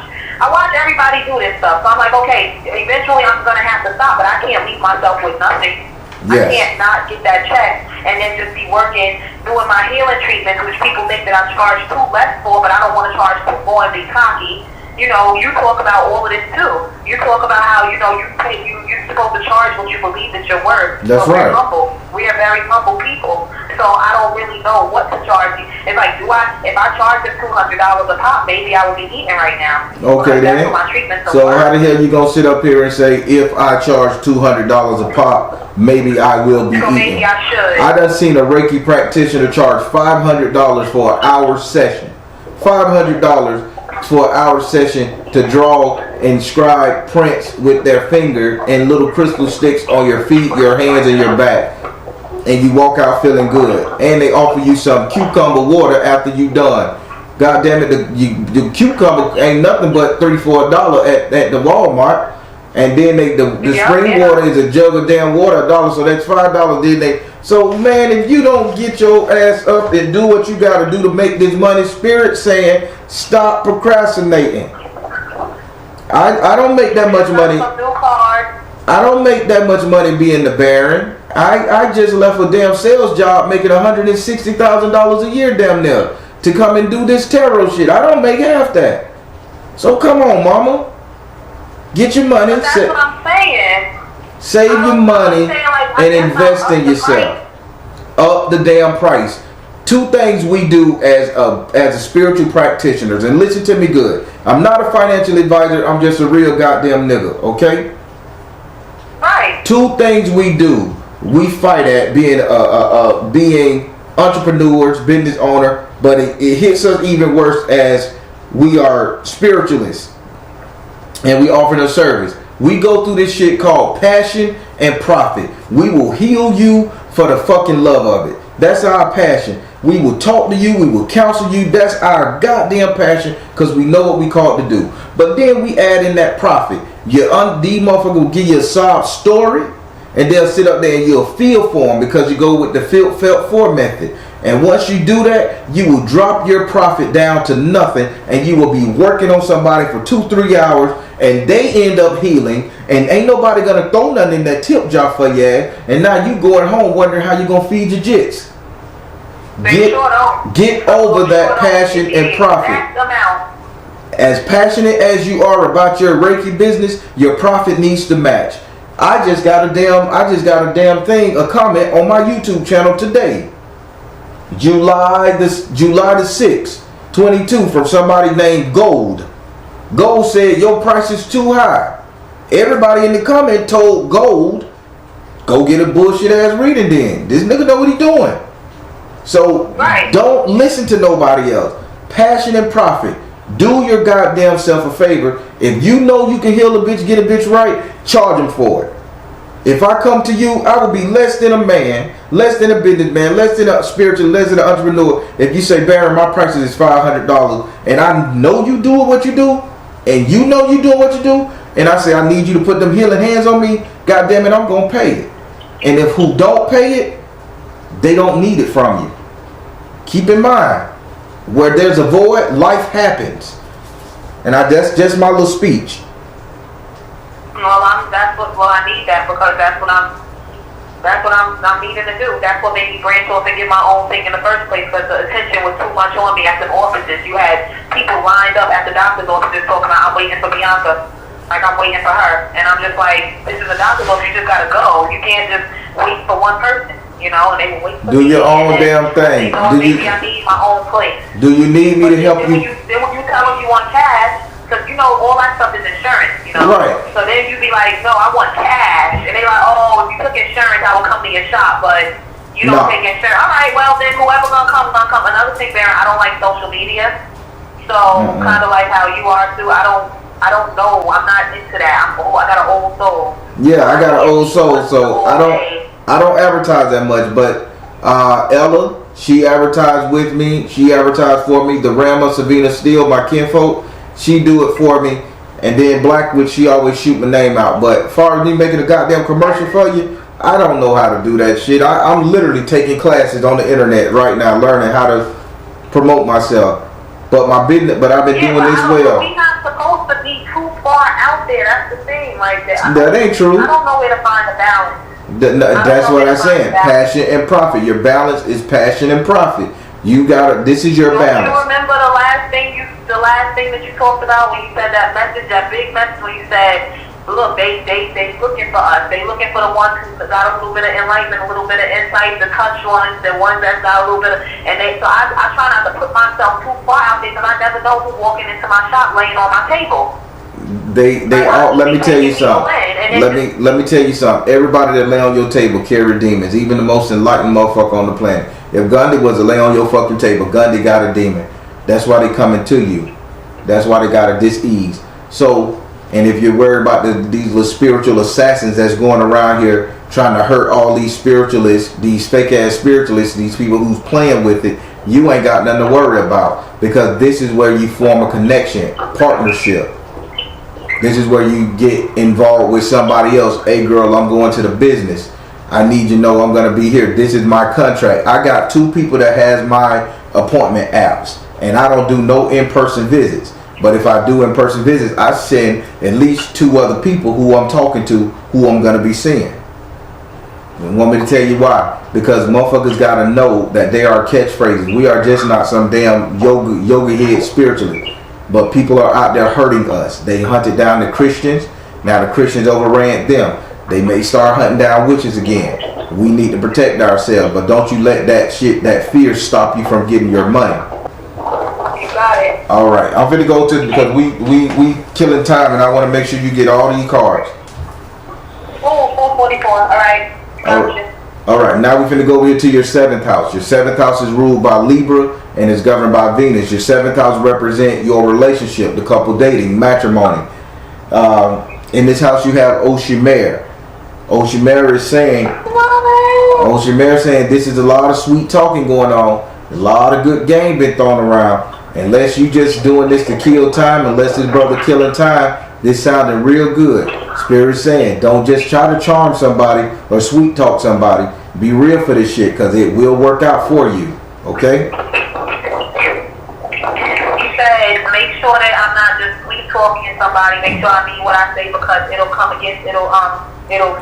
Speaker 3: everybody do this stuff, so I'm like, okay, eventually I'm going to have to stop, but I can't leave myself with nothing. Yes. I can't not get that check and then just be working, doing my healing treatments, which people think that I charge too less for, but I don't want to charge too more and be cocky. You talk about all of this too. You talk about how, you're supposed to charge what you believe that you're worth.
Speaker 2: That's right.
Speaker 3: We're humble. We are very humble people. So I don't really know what to charge you. It's like, if I charge them $200 a pop, maybe I would be eating right now.
Speaker 2: Okay, then.
Speaker 3: That's what my treatments
Speaker 2: so how the hell you gonna sit up here and say, if I charge $200 a pop, maybe I will be eating?
Speaker 3: Maybe I should.
Speaker 2: I done seen a Reiki practitioner charge $500 for an hour session. $500 for an hour session to draw and scribe prints with their finger and little crystal sticks on your feet, your hands, and your back. And you walk out feeling good. And they offer you some cucumber water after you done. God damn it, the cucumber ain't nothing but $3-4 at the Walmart. And then the spring water is a jug of damn water, $1, so that's $5. Then so man, if you don't get your ass up and do what you gotta do to make this money, Spirit saying stop procrastinating. I don't make that much money. I don't make that much money being the Baron. I just left a damn sales job making $160,000 a year damn near to come and do this tarot shit. I don't make half that. So come on, mama. Get your money.
Speaker 3: That's what I'm saying.
Speaker 2: Save your money and invest in yourself. Up the damn price. Two things we do as a spiritual practitioners, and listen to me good. I'm not a financial advisor. I'm just a real goddamn nigga. Okay.
Speaker 3: Right.
Speaker 2: Two things we do. We fight at being entrepreneurs, business owner, but it hits us even worse as we are spiritualists and we offer a service. We go through this shit called passion and profit. We will heal you for the fucking love of it. That's our passion. We will talk to you. We will counsel you. That's our goddamn passion because we know what we called to do. But then we add in that profit. These motherfuckers will give you a sob story and they'll sit up there and you'll feel for them because you go with the felt for method. And once you do that, you will drop your profit down to nothing and you will be working on somebody for 2-3 hours and they end up healing and ain't nobody gonna throw nothing in that tip jar for you. And now you going home wondering how you gonna feed your jits. Get over that passion and profit. As passionate as you are about your Reiki business, your profit needs to match. I just got a comment on my YouTube channel today. July the 6th, 22, from somebody named Gold. Gold said your price is too high. Everybody in the comment told Gold, go get a bullshit ass reading then. This nigga know what he doing. So don't listen to nobody else. Passion and profit. Do your goddamn self a favor. If you know you can heal a bitch, get a bitch right, charge him for it. If I come to you, I will be less than a man, less than a businessman, less than a spiritual, less than an entrepreneur. If you say, Baron, my prices is $500, and I know you doing what you do, and you know you doing what you do, and I say I need you to put them healing hands on me, God damn it, I'm gonna pay it. And if who don't pay it, they don't need it from you. Keep in mind, where there's a void, life happens. And that's just my little speech.
Speaker 3: Well, I need that because that's what I'm needing to do. That's what made me branch off and get my own thing in the first place because the attention was too much on me at the offices. You had people lined up at the doctor's offices talking about, I'm waiting for Bianca. Like I'm waiting for her. And I'm just like, this is a doctor's office, you just gotta go. You can't just wait for one person, you know, and they will wait for
Speaker 2: do
Speaker 3: me.
Speaker 2: your own damn thing.
Speaker 3: Maybe I need my own place.
Speaker 2: Do you need me to help you?
Speaker 3: Then when you tell them you want cash, because you know all that stuff is insurance, you know.
Speaker 2: Right.
Speaker 3: So then you be like, no, I want cash, and they like, oh, if you took insurance, I will come to your shop, but you don't take insurance. All right, well then whoever gonna come. Another thing, Baron, I don't like social media, so kind of like how you are too. I don't know. I'm not into that. I got an old soul.
Speaker 2: Yeah, I got an old soul, so I don't advertise that much. But Ella, she advertised with me. She advertised for me. The Rama Savina Steele, my kinfolk, she do it for me. And then Blackwood, she always shoot my name out. But as far as me making a goddamn commercial for you, I don't know how to do that shit. I'm literally taking classes on the internet right now, learning how to promote myself. But my business, but I've been doing this well.
Speaker 3: We're not supposed to be too far out there. That's the thing, like that.
Speaker 2: That ain't true.
Speaker 3: I don't know where to find the balance.
Speaker 2: That's what I'm saying. Passion and profit. Your balance is passion and profit. You gotta. This is your balance.
Speaker 3: You remember the last thing that you talked about when you said that message, that big message when you said, look, they looking for us. They looking for the ones who got a little bit of enlightenment, a little bit of insight, the touch ones, the ones that got a little bit of, and so I try not to put myself too far out there because I never know who's walking into my shop laying on my table.
Speaker 2: They all. Let me tell you something. Let me tell you something. Everybody that lay on your table carry demons. Even the most enlightened motherfucker on the planet. If Gandhi was to lay on your fucking table, Gandhi got a demon. That's why they coming to you. That's why they got a dis-ease. So, and if you're worried about these little spiritual assassins that's going around here trying to hurt all these spiritualists, these fake ass spiritualists, these people who's playing with it, you ain't got nothing to worry about because this is where you form a connection, a partnership. This is where you get involved with somebody else. Hey girl, I'm going to the business. I need you to know I'm going to be here. This is my contract. I got 2 people that has my appointment apps and I don't do no in-person visits. But if I do in-person visits, I send at least 2 other people who I'm talking to, who I'm going to be seeing. You want me to tell you why? Because motherfuckers got to know that they are catchphrases. We are just not some damn yoga head spiritually. But people are out there hurting us. They hunted down the Christians. Now the Christians overran them. They may start hunting down witches again. We need to protect ourselves. But don't you let that shit, that fear stop you from getting your money.
Speaker 3: Got it.
Speaker 2: All right, I'm finna go to because we killing time, and I want to make sure you get all these cards.
Speaker 3: 444. All right. Gotcha.
Speaker 2: All right. Now we finna go over here to your 7th house. Your 7th house is ruled by Libra and is governed by Venus. Your 7th house represent your relationship, the couple dating, matrimony. In this house you have Oshimer. Oshimer is saying, this is a lot of sweet talking going on. A lot of good game been thrown around. Unless you just doing this to kill time, unless this brother killing time, this sounding real good. Spirit saying, don't just try to charm somebody or sweet talk somebody. Be real for this shit, because it will work out for you. Okay?
Speaker 3: He said, make sure that I'm not just sweet talking somebody. Make sure I mean what I say because it'll come against, it'll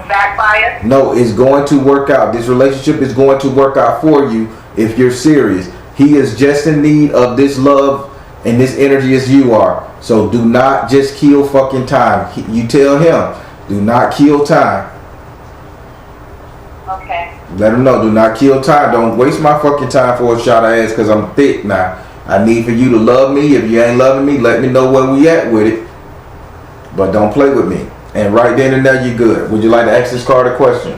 Speaker 3: backfire.
Speaker 2: No, it's going to work out. This relationship is going to work out for you if you're serious. He is just in need of this love and this energy as you are. So do not just kill fucking time. You tell him, do not kill time.
Speaker 3: Okay.
Speaker 2: Let him know, do not kill time. Don't waste my fucking time for a shot of ass because I'm thick now. I need for you to love me. If you ain't loving me, let me know where we at with it. But don't play with me. And right then and there, you're good. Would you like to ask this card a question?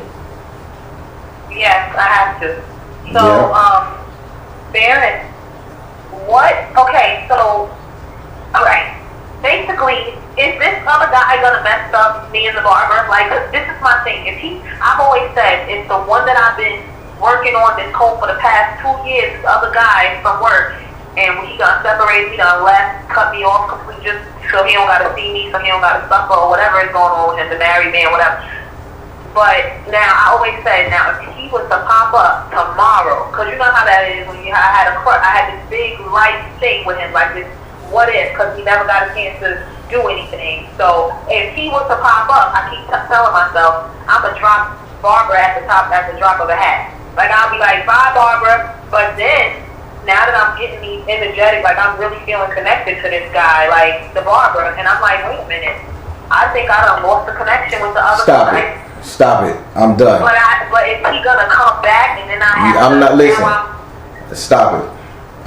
Speaker 3: Yes, I have to. So, Baron, what? Okay, so, alright. Basically, is this other guy gonna mess up me as a barber? Like, this is my thing. I've always said, it's the one that I've been working on this code for the past 2 years, this other guy from work, And when he done separated, he done left, cut me off completely, just so he don't gotta see me, so he don't gotta suffer or whatever is going on with him, the married man, whatever. But now, I always say, now if he was to pop up tomorrow, because you know how that is when I had this big life thing with him, like this what if, because he never got a chance to do anything. So if he was to pop up, I keep telling myself, I'm going to drop Barbara at the drop of a hat. Like, I'll be like, bye, Barbara. But then, now that I'm getting these energetic, like I'm really feeling connected to this guy, like the barber, and I'm like, wait a minute, I think I done lost the connection with the other guy.
Speaker 2: Stop it. I'm done.
Speaker 3: But is he gonna come back and then I have
Speaker 2: I'm not listening. Stop it.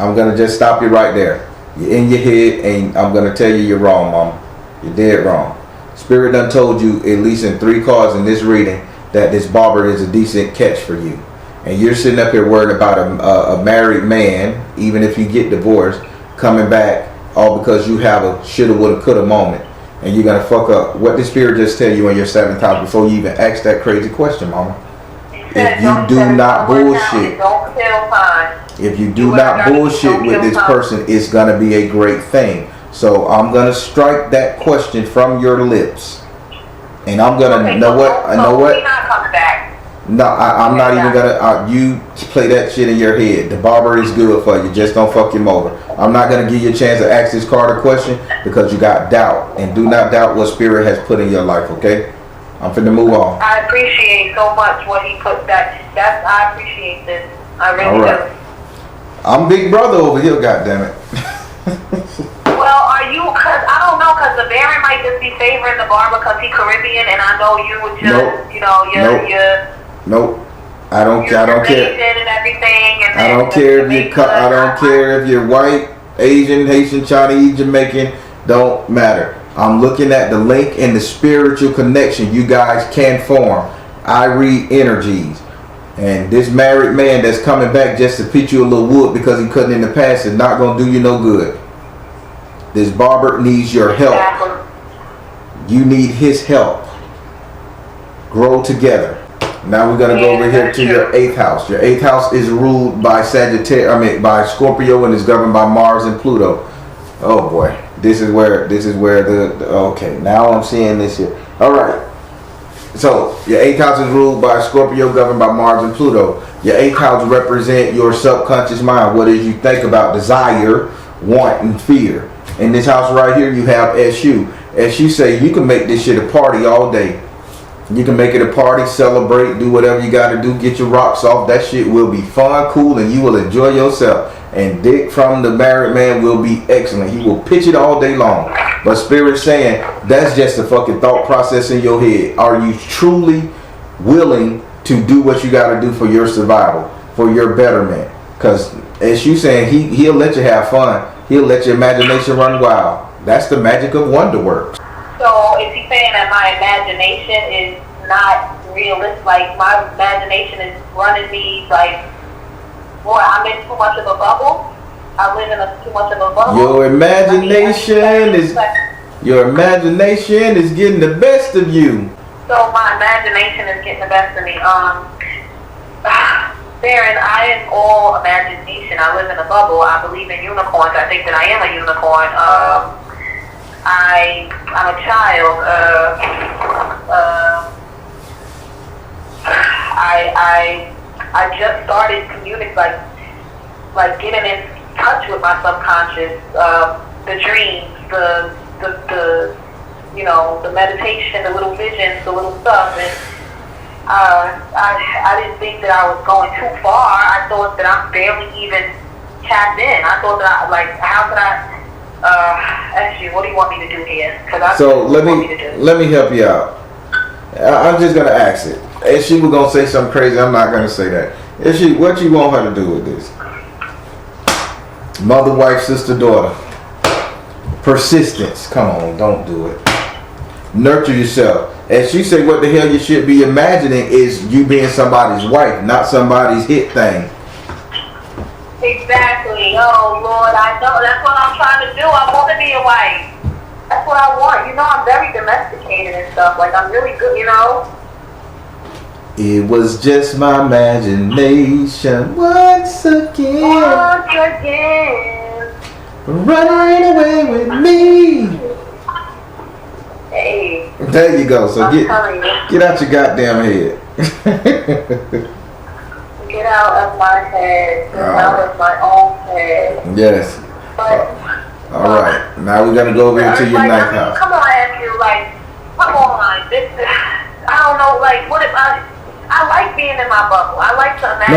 Speaker 2: I'm gonna just stop you right there. You're in your head, and I'm gonna tell you you're wrong, Mama. You're dead wrong. Spirit done told you, at least in 3 cards in this reading, that this barber is a decent catch for you. And you're sitting up here worried about a married man, even if you get divorced, coming back all because you have a shoulda, woulda, coulda moment. And you're going to fuck up. What did Spirit just tell you in your 7th house before you even ask that crazy question, Mama? If you do not bullshit, if you do not bullshit with this person, it's going to be a great thing. So I'm going to strike that question from your lips. And I'm going to, know what? I know what? No, I'm not even gonna. You play that shit in your head. The barber is good for you. Just don't fuck him over. I'm not gonna give you a chance to ask this card a question because you got doubt, and do not doubt what Spirit has put in your life. Okay, I'm finna move on.
Speaker 3: I appreciate so much what he put that. I appreciate this. I really do.
Speaker 2: I'm Big Brother over here. Goddamn it.
Speaker 3: Well, are you? Cause I don't know. Cause the Baron might just be favoring the barber because he's Caribbean, and I know you would just,
Speaker 2: nope.
Speaker 3: you know, you're.
Speaker 2: Nope. I don't care. I don't care. I don't care if you're. I don't care if you're white, Asian, Haitian, Chinese, Jamaican. Don't matter. I'm looking at the link and the spiritual connection you guys can form. I read energies, and this married man that's coming back just to pitch you a little wood because he couldn't in the past is not gonna do you no good. This barber needs your help. You need his help. Grow together. Now we're gonna go over here to your 8th house. Your 8th house is ruled by by Scorpio, and is governed by Mars and Pluto. Oh boy, this is where the okay. Now I'm seeing this here. All right. So your 8th house is ruled by Scorpio, governed by Mars and Pluto. Your 8th house represent your subconscious mind. What is you think about, desire, want, and fear. In this house right here, you have SU. SU say you can make this shit a party all day. You can make it a party, celebrate, do whatever you got to do, get your rocks off. That shit will be fun, cool, and you will enjoy yourself. And dick from the married man will be excellent. He will pitch it all day long. But Spirit saying that's just a fucking thought process in your head. Are you truly willing to do what you got to do for your survival, for your betterment? Because as you saying, he'll let you have fun. He'll let your imagination run wild. That's the magic of wonder work.
Speaker 3: So is he saying that my imagination is not realistic? Like my imagination is running me like, boy, I'm in too much of a bubble. I live in too much of a bubble.
Speaker 2: Your imagination is getting the best of you.
Speaker 3: So my imagination is getting the best of me. Baron, I am all imagination. I live in a bubble. I believe in unicorns. I think that I am a unicorn. I'm a child. I just started communicating, like getting in touch with my subconscious, the dreams, the you know, the meditation, the little visions, the little stuff, and I didn't think that I was going too far. I thought that I'm barely even tapped in. I thought that how could I? Actually, what do you want me to do here?
Speaker 2: So let me help you out. I'm just gonna ask it. If she was gonna say something crazy, I'm not gonna say that. What you want her to do with this? Mother, wife, sister, daughter. Persistence. Come on, don't do it. Nurture yourself. And she said, what the hell you should be imagining is you being somebody's wife, not somebody's hit thing.
Speaker 3: Exactly. Oh, Lord, I know. That's what I'm trying to do. I want to be a wife. That's what I want. You know, I'm very domesticated and stuff. Like, I'm really good, you know?
Speaker 2: It was just my imagination once again.
Speaker 3: Once again.
Speaker 2: Running away with me.
Speaker 3: Hey.
Speaker 2: There you go. So
Speaker 3: I'm telling you.
Speaker 2: get out your goddamn head.
Speaker 3: Get out of my head. Get out of my own head.
Speaker 2: Yes.
Speaker 3: But,
Speaker 2: all right. Now we're gonna go over into your ninth house.
Speaker 3: Come on, Andrew. Like, come on. This, I don't know. Like, what if I like being in my bubble. I like to imagine.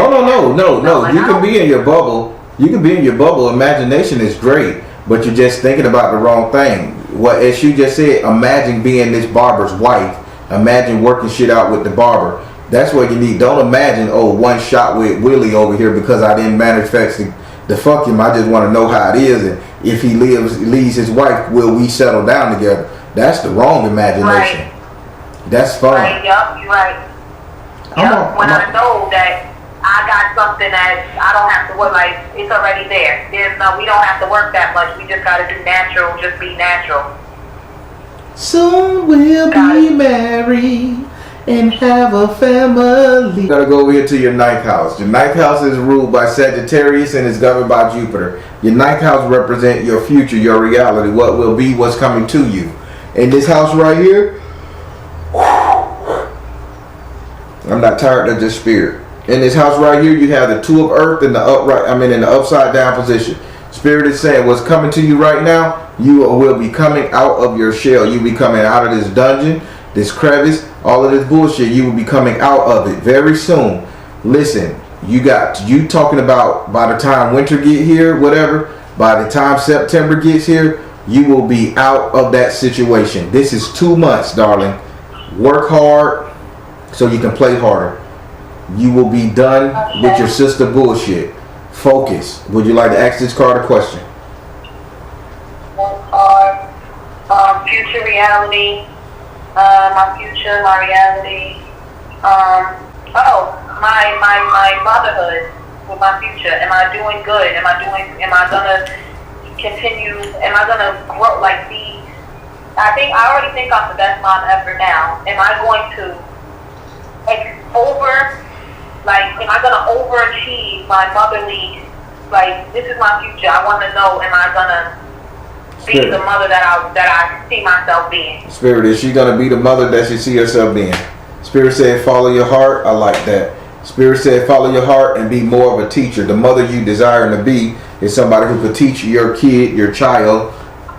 Speaker 2: No. You can be in your bubble. You can be in your bubble. Imagination is great, but you're just thinking about the wrong thing. What, as you just said, imagine being this barber's wife. Imagine working shit out with the barber. That's what you need. Don't imagine, one shot with Willie over here because I didn't manifest to fuck him. I just want to know how it is, and if he leaves his wife, will we settle down together? That's the wrong imagination.
Speaker 3: Right.
Speaker 2: That's fun.
Speaker 3: Right, yup, you're right. Yup, when I know that I got something that I don't have to work, like, it's already there. We don't have to work that much. We just got to do natural, just be natural.
Speaker 2: Soon we'll be married and have a family. Gotta go over here to your ninth house. Your ninth house is ruled by Sagittarius and is governed by Jupiter. Your ninth house represents your future, your reality, what will be, what's coming to you. In this house right here, I'm not tired of this spirit. In this house right here, you have the two of earth in the in the upside down position. Spirit is saying what's coming to you right now, you will be coming out of your shell. You'll be coming out of this dungeon, this crevice, all of this bullshit. You will be coming out of it very soon. Listen, you talking about by the time winter get here, whatever, by the time September gets here, you will be out of that situation. This is 2 months, darling. Work hard so you can play harder. You will be done with your sister bullshit. Focus. Would you like to ask this card a question?
Speaker 3: One card. Future reality. My future, my reality. My motherhood with my future. Am I doing good? Am I gonna continue? Am I gonna grow? I already think I'm the best mom ever now. Am I going to am I gonna overachieve my motherly? Like, this is my future. I want to know, am I gonna be the mother that I see myself being?
Speaker 2: Spirit, is she gonna be the mother that she see herself being? Spirit said, follow your heart. I like that. Spirit said, follow your heart and be more of a teacher. The mother you desire to be is somebody who could teach your kid, your child,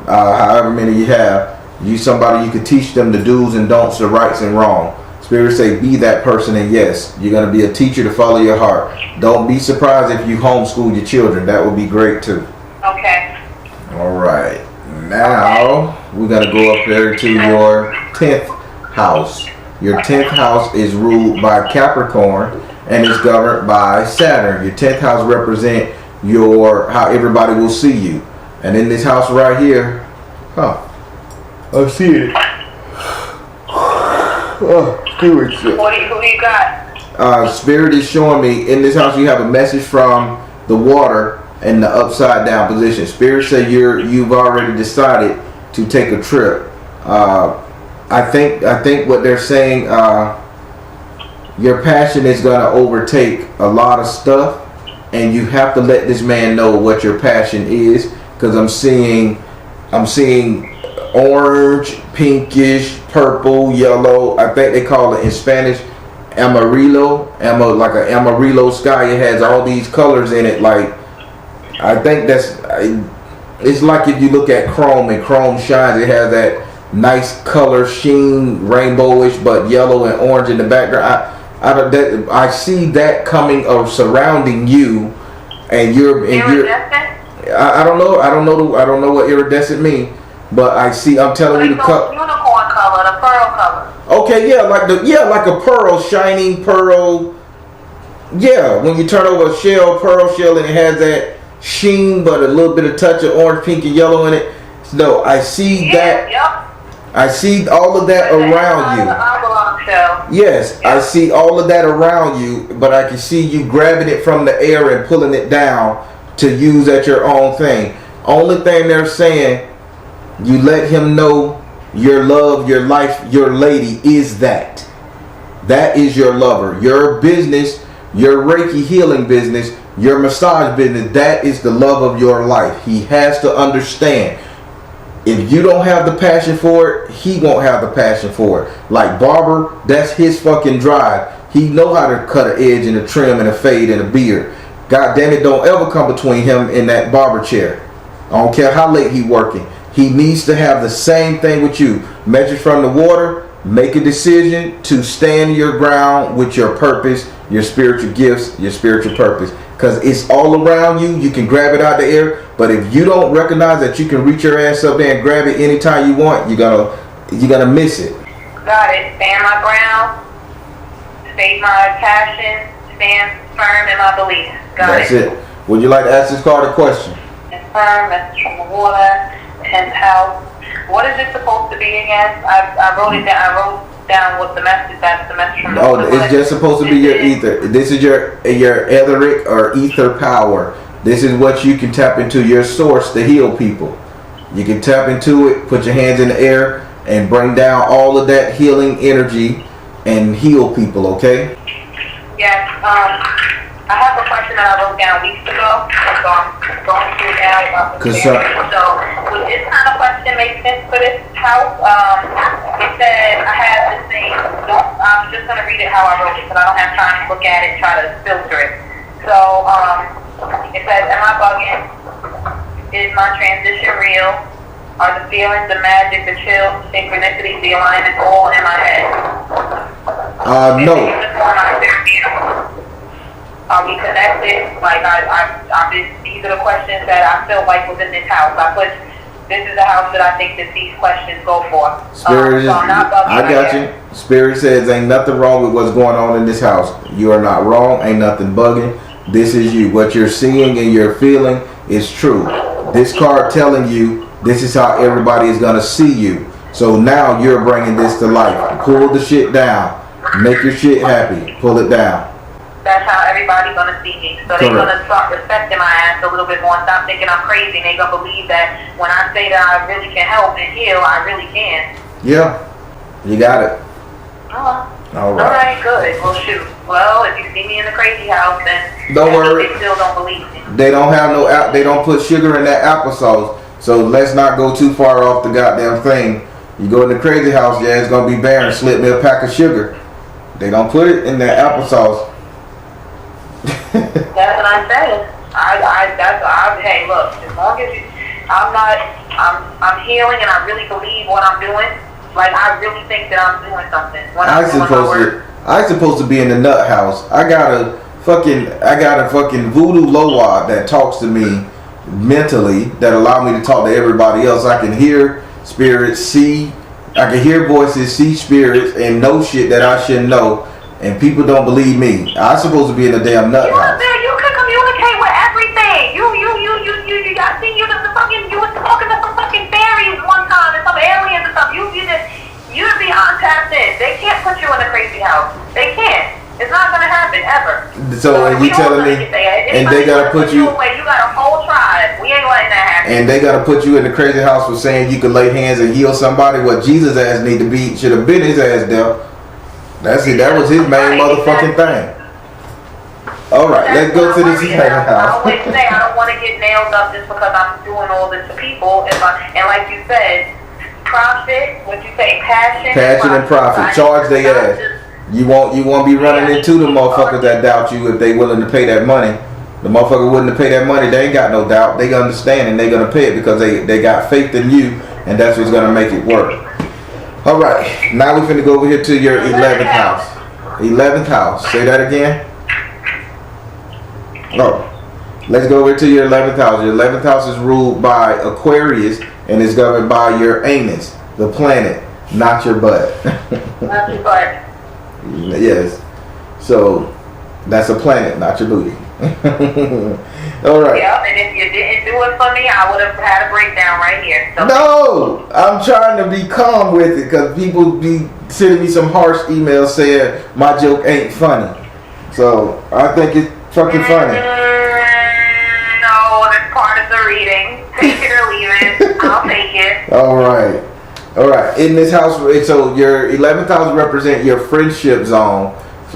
Speaker 2: however many you have. Somebody you could teach them the do's and don'ts, the rights and wrong. Spirit say, be that person, and yes, you're going to be a teacher to follow your heart. Don't be surprised if you homeschool your children. That would be great too.
Speaker 3: Okay.
Speaker 2: All right. Now, we're going to go up there to your 10th house. Your 10th house is ruled by Capricorn and is governed by Saturn. Your 10th house represents how everybody will see you. And in this house right here, I see it.
Speaker 3: Who you got?
Speaker 2: Spirit is showing me in this house you have a message from the water in the upside down position. Spirit say you've already decided to take a trip. I think what they're saying, your passion is gonna overtake a lot of stuff, and you have to let this man know what your passion is, because I'm seeing orange, pinkish, purple, yellow. I think they call it in Spanish amarillo, like an amarillo sky. It has all these colors in it. Like, I think it's like if you look at chrome and chrome shines, it has that nice color sheen, rainbowish, but yellow and orange in the background. I see that coming or surrounding you, and you're. I don't know what iridescent means. But I'm telling you the color.
Speaker 3: Unicorn color, the pearl color.
Speaker 2: Okay, like a pearl, shining pearl. Yeah, when you turn over a pearl shell, and it has that sheen, but a little bit of touch of orange, pink, and yellow in it. No, I see that. Yep. I see all of that around you. Yes, yep. I see all of that around you, but I can see you grabbing it from the air and pulling it down to use at your own thing. Only thing they're saying, you let him know your love, your life, your lady is that. That is your lover. Your business, your Reiki healing business, Your massage business, that is the love of your life. He has to understand. If you don't have the passion for it, he won't have the passion for it. Like barber, that's his fucking drive. He know how to cut an edge and a trim and a fade and a beard. God damn it, don't ever come between him and that barber chair. I don't care how late he working. He needs to have the same thing with you. Measure from the water. Make a decision to stand your ground with your purpose, your spiritual gifts, your spiritual purpose. Because it's all around you. You can grab it out the air. But if you don't recognize that you can reach your ass up there and grab it anytime you want, you're gonna miss it.
Speaker 3: Got it. Stand my ground. State my passion. Stand firm in my beliefs.
Speaker 2: That's it. Would you like to ask this card a question?
Speaker 3: Stand firm. Message from the water. 10th house. What is it supposed to be again? I wrote it down. I wrote down what the message. That's the message from the water.
Speaker 2: Oh, it's just supposed to be your ether. This is your etheric or ether power. This is what you can tap into, your source to heal people. You can tap into it, put your hands in the air, and bring down all of that healing energy and heal people, okay?
Speaker 3: Yes. I have a question that I wrote down weeks ago. So I'm going through now. So would this kind of question make sense for this house? It said, I have this thing. I'm just going to read it how I wrote it because I don't have time to look at it and try to filter it. So, it says, am I bugging? Is my transition real? Are the feelings, the magic, the chill, synchronicity, the alignment all in my head?
Speaker 2: No.
Speaker 3: Are we connected? Like, these are the questions that I feel like was in this house. This is the house that I think that these questions go for.
Speaker 2: Spirit,
Speaker 3: so I'm not bugging.
Speaker 2: I got you. Spirit says, ain't nothing wrong with what's going on in this house. You are not wrong. Ain't nothing bugging. This is you. What you're seeing and you're feeling is true. This card telling you this is how everybody is going to see you. So now you're bringing this to life. Pull the shit down. Make your shit happy. Pull it down.
Speaker 3: That's how everybody's going to see me. So they're going to start respecting my ass a little bit more and stop thinking I'm crazy. And they're going to believe that when I say that I really can help and heal, I really can.
Speaker 2: Yeah. You got it.
Speaker 3: All right, good. Well, shoot. Well, if you see me in the crazy house, then
Speaker 2: don't worry.
Speaker 3: They still don't believe me.
Speaker 2: They don't have they don't put sugar in that applesauce. So let's not go too far off the goddamn thing. You go in the crazy house, yeah, it's gonna be barren. Slip me a pack of sugar. They don't put it in that applesauce.
Speaker 3: That's what I'm saying. Hey, look. As long as I'm healing and I really believe what I'm doing. Like, I really think that I'm doing something.
Speaker 2: I supposed to be in the nut house. I got a fucking voodoo loa that talks to me mentally, that allow me to talk to everybody else. I can hear spirits, I can hear voices, see spirits, and know shit that I shouldn't know. And people don't believe me. I supposed to be in a damn nut house.
Speaker 3: You can communicate with everything. I seen you was talking to some fucking fairies one time and some aliens and stuff. You'd be untapped in. They can't put you in a crazy house. They can't. It's not gonna happen ever.
Speaker 2: So you telling me, and they gotta put you.
Speaker 3: You got a whole tribe. We ain't letting that happen.
Speaker 2: And they gotta put you in the crazy house for saying you can lay hands and heal somebody. What Jesus' ass should have been his ass dealt. That's it. That was his main motherfucking thing. All right, let's go to this house.
Speaker 3: I always say I don't want to get nailed up just because I'm doing all this to people. And like you said, profit. What you say? Passion and profit.
Speaker 2: Charge their ass. You won't be running into the motherfuckers that doubt you if they willing to pay that money. The motherfucker willing to pay that money, they ain't got no doubt. They understand and they gonna pay it because they got faith in you, and that's what's gonna make it work. All right, now we're finna go over here to your 11th house. 11th house. Say that again. Oh, let's go over to your 11th house. Your 11th house is ruled by Aquarius and is governed by your anus, the planet, not your butt.
Speaker 3: Not your butt.
Speaker 2: Yes. So that's a planet, not your booty. All right.
Speaker 3: Yeah, and if you didn't do it for me, I would have had a breakdown right here. So
Speaker 2: no, I'm trying to be calm with it because people be sending me some harsh emails saying my joke ain't funny. So I think it's fucking funny.
Speaker 3: No, that's part of the reading. Take it or leave it. I'll take it.
Speaker 2: All right. All right. In this house, so your 11th house represent your friendship zone,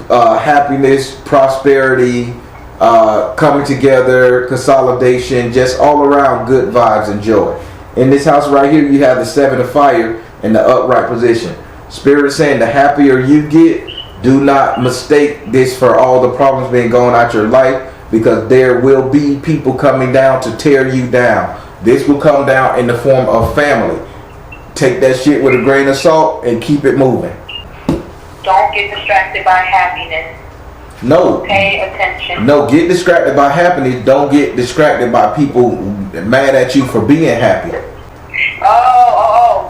Speaker 2: happiness, prosperity, coming together, consolidation, just all around good vibes and joy. In this house right here, you have the 7 of fire in the upright position. Spirit saying the happier you get, do not mistake this for all the problems being going out your life, because there will be people coming down to tear you down. This will come down in the form of family. Take that shit with a grain of salt and keep it moving.
Speaker 3: Don't get distracted by happiness.
Speaker 2: No.
Speaker 3: Pay attention.
Speaker 2: No, get distracted by happiness. Don't get distracted by people mad at you for being happy.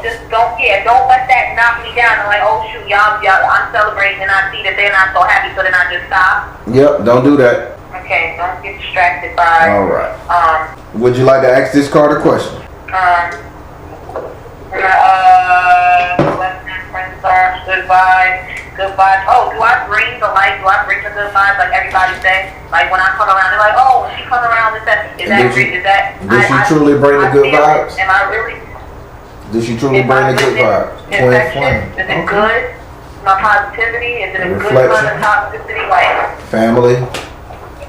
Speaker 3: Just don't let that knock me down. I'm like, oh shoot, y'all, I'm celebrating and I see that they're not so happy, so then I just stop.
Speaker 2: Yep, don't do that.
Speaker 3: Okay, don't get distracted by.
Speaker 2: All right. Would you like to ask this card a question?
Speaker 3: Goodbye. Oh, do I bring the light? Do I bring the good vibes like everybody say? Like when I come around, they're like, oh, when she comes around, is that?
Speaker 2: Does she truly bring the good vibes?
Speaker 3: Am I really?
Speaker 2: Does she truly bring the good vibes?
Speaker 3: Is it good? My positivity? Is it a good kind of positivity? Like
Speaker 2: family,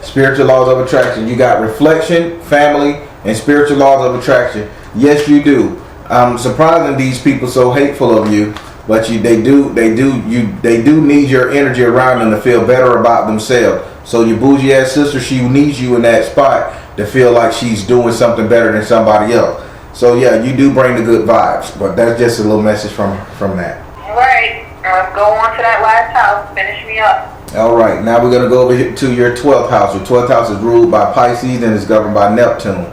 Speaker 2: spiritual laws of attraction. You got reflection, family, and spiritual laws of attraction. Yes, you do. I'm surprising these people so hateful of you, but they do need your energy around them to feel better about themselves. So your bougie ass sister, she needs you in that spot to feel like she's doing something better than somebody else. So yeah, you do bring the good vibes, but that's just a little message from that.
Speaker 3: All right, let's go on to that last house. Finish me up.
Speaker 2: All right, now we're gonna go over here to your 12th house. Your 12th house is ruled by Pisces and is governed by Neptune.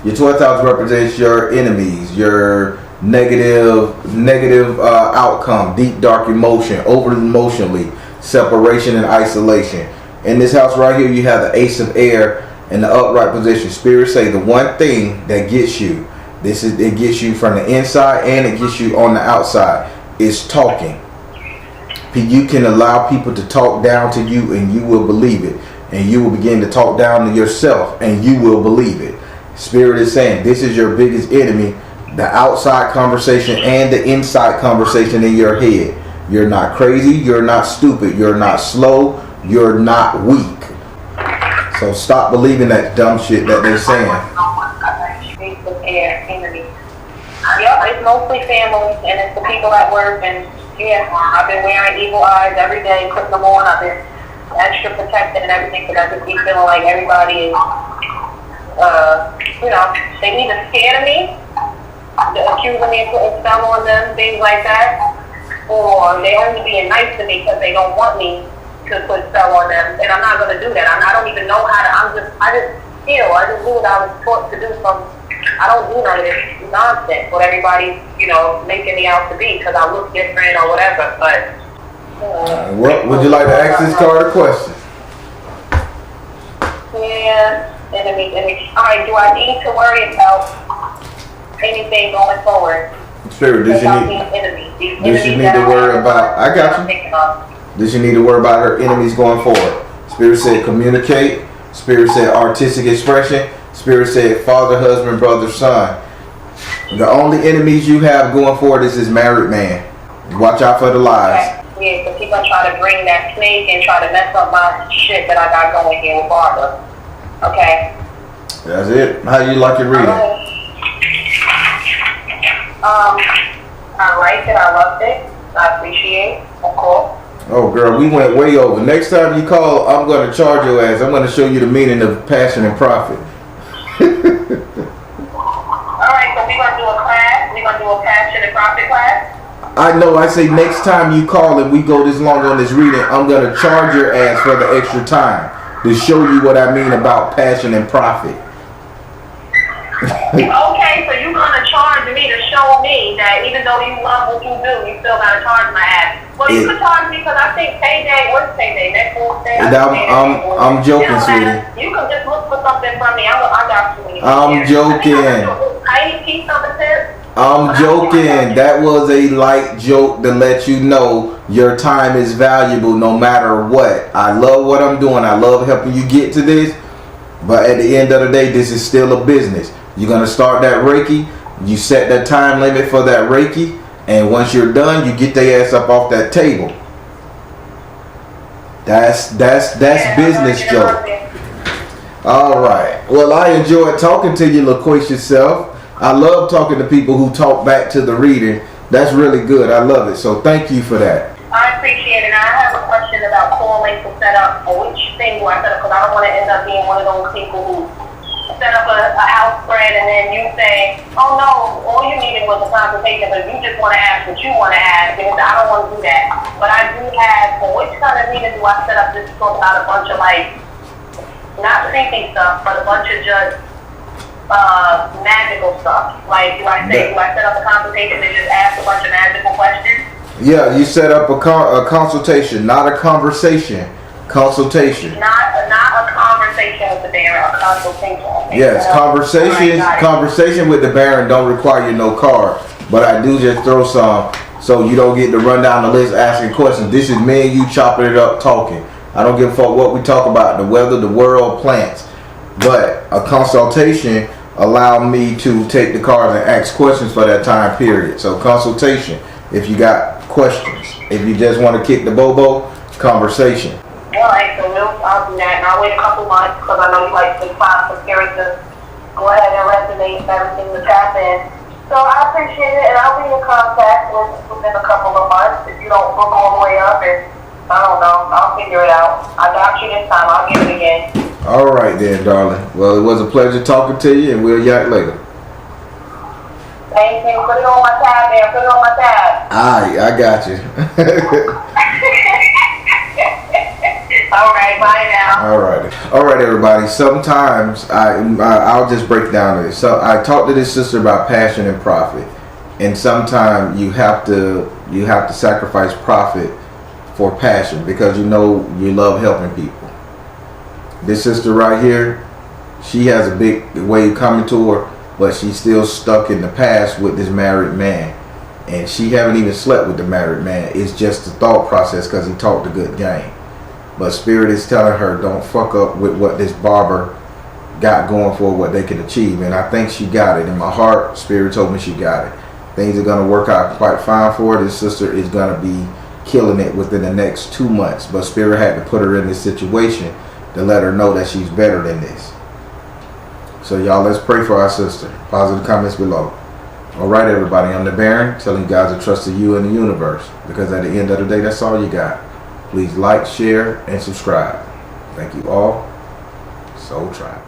Speaker 2: Your 12th house represents your enemies, your negative outcome, deep dark emotion, over emotionally, separation and isolation. In this house right here, you have the Ace of Air in the upright position. Spirit say the one thing that gets you, it gets you from the inside and it gets you on the outside, is talking. You can allow people to talk down to you and you will believe it. And you will begin to talk down to yourself and you will believe it. Spirit is saying this is your biggest enemy, the outside conversation and the inside conversation in your head. You're not crazy, you're not stupid, you're not slow, you're not weak. So stop believing that dumb shit that they're saying.
Speaker 3: Yep, it's mostly family and it's the people at work, and yeah, I've been wearing evil eyes every day, putting them on. I've been extra protected and everything, because I just keep feeling like everybody is they either scared of me, they're accusing me of putting spell on them, things like that, or they only being nice to me because they don't want me to put spell on them, and I'm not going to do that. I don't even know how to, I just do what I was taught to do from, I don't do none of this nonsense, what everybody's, making me out to be, because I look different or whatever, but.
Speaker 2: What would you like to ask this card a question?
Speaker 3: Yeah. Alright, do I need to worry about anything going forward?
Speaker 2: Spirit, does she need to worry about, I got you. Does she need to worry about her enemies going forward? Spirit said communicate. Spirit said artistic expression. Spirit said father, husband, brother, son. The only enemies you have going forward is this married man. Watch out for the lies.
Speaker 3: Okay. Yeah, because he's going to try to bring that snake and try to mess up my shit that I got going here with Barbara. Okay.
Speaker 2: That's it. How you like your reading?
Speaker 3: I liked it. I loved it. I appreciate it. Of course.
Speaker 2: Oh, girl, we went way over. Next time you call, I'm going to charge your ass. I'm going to show you the meaning of passion and profit.
Speaker 3: Alright, so we're going to do a class. We're going to do a passion and profit class.
Speaker 2: I know. I say next time you call and we go this long on this reading, I'm going to charge your ass for the extra time to show you what I mean about passion and profit.
Speaker 3: Okay, so you're going to charge me to show me that even though you love what you do, you still got to charge my ass. Well, you can charge me because I think payday, what's payday? Next Wednesday?
Speaker 2: I'm joking, sweetie.
Speaker 3: You can just look for something from me. I got you.
Speaker 2: I'm joking. I'm joking. That was a light joke to let you know your time is valuable no matter what. I love what I'm doing. I love helping you get to this. But at the end of the day, this is still a business. You're going to start that Reiki. You set that time limit for that Reiki. And once you're done, you get their ass up off that table. That's business joke. All right. Well, I enjoyed talking to you, loquacious self. I love talking to people who talk back to the reading. That's really good. I love it. So thank you for that.
Speaker 3: I appreciate it. And I have a question about calling to set up, or which thing do I set up, because I don't want to end up being one of those people who set up a house spread and then you say, oh no, all you needed was a consultation, but you just want to ask what you want to ask, because I don't want to do that. But I do have, for which kind of meeting do I set up this talk about a bunch of like, not creepy stuff, but a bunch of just magical stuff? Like, do I set up a consultation and just ask a bunch of magical questions?
Speaker 2: Yeah, you set up a consultation, not a conversation. Consultation.
Speaker 3: Not a conversation with the Baron, a consultation.
Speaker 2: Yes, conversation with the Baron don't require you no card, but I do just throw some so you don't get to run down the list asking questions. This is me and you chopping it up, talking. I don't give a fuck what we talk about, the weather, the world, plants. But a consultation allowed me to take the cards and ask questions for that time period. So consultation, if you got questions. If you just want to kick the bobo, conversation.
Speaker 3: Alright, so I'll do that. And I'll wait a couple months because I know you like to find some theory to go ahead and resonate and everything that's happened. So I appreciate it, and I'll be in contact within a couple of months. If you don't book all the way up, and I don't know, I'll figure it out. I got you this time. I'll get it again.
Speaker 2: All right then, darling. Well, it was a pleasure talking to you, and we'll yak later.
Speaker 3: Thank you. Put it on my tab, man. Put it on my tab.
Speaker 2: Alright, I got you.
Speaker 3: Alright, bye now.
Speaker 2: Alright, everybody. Sometimes I'll just break down this. So I talked to this sister about passion and profit, and sometimes you have to sacrifice profit for passion because you know you love helping people. This sister right here, she has a big wave coming to her, but she's still stuck in the past with this married man, and she haven't even slept with the married man. It's just the thought process because he talked a good game. But Spirit is telling her, don't fuck up with what this barber got going for what they can achieve. And I think she got it. In my heart, Spirit told me she got it. Things are going to work out quite fine for her. This sister is going to be killing it within the next 2 months. But Spirit had to put her in this situation to let her know that she's better than this. So y'all, let's pray for our sister. Positive comments below. All right, everybody. I'm the Baron, telling you guys to trust in you and the universe. Because at the end of the day, that's all you got. Please like, share, and subscribe. Thank you all. Soul Tribe.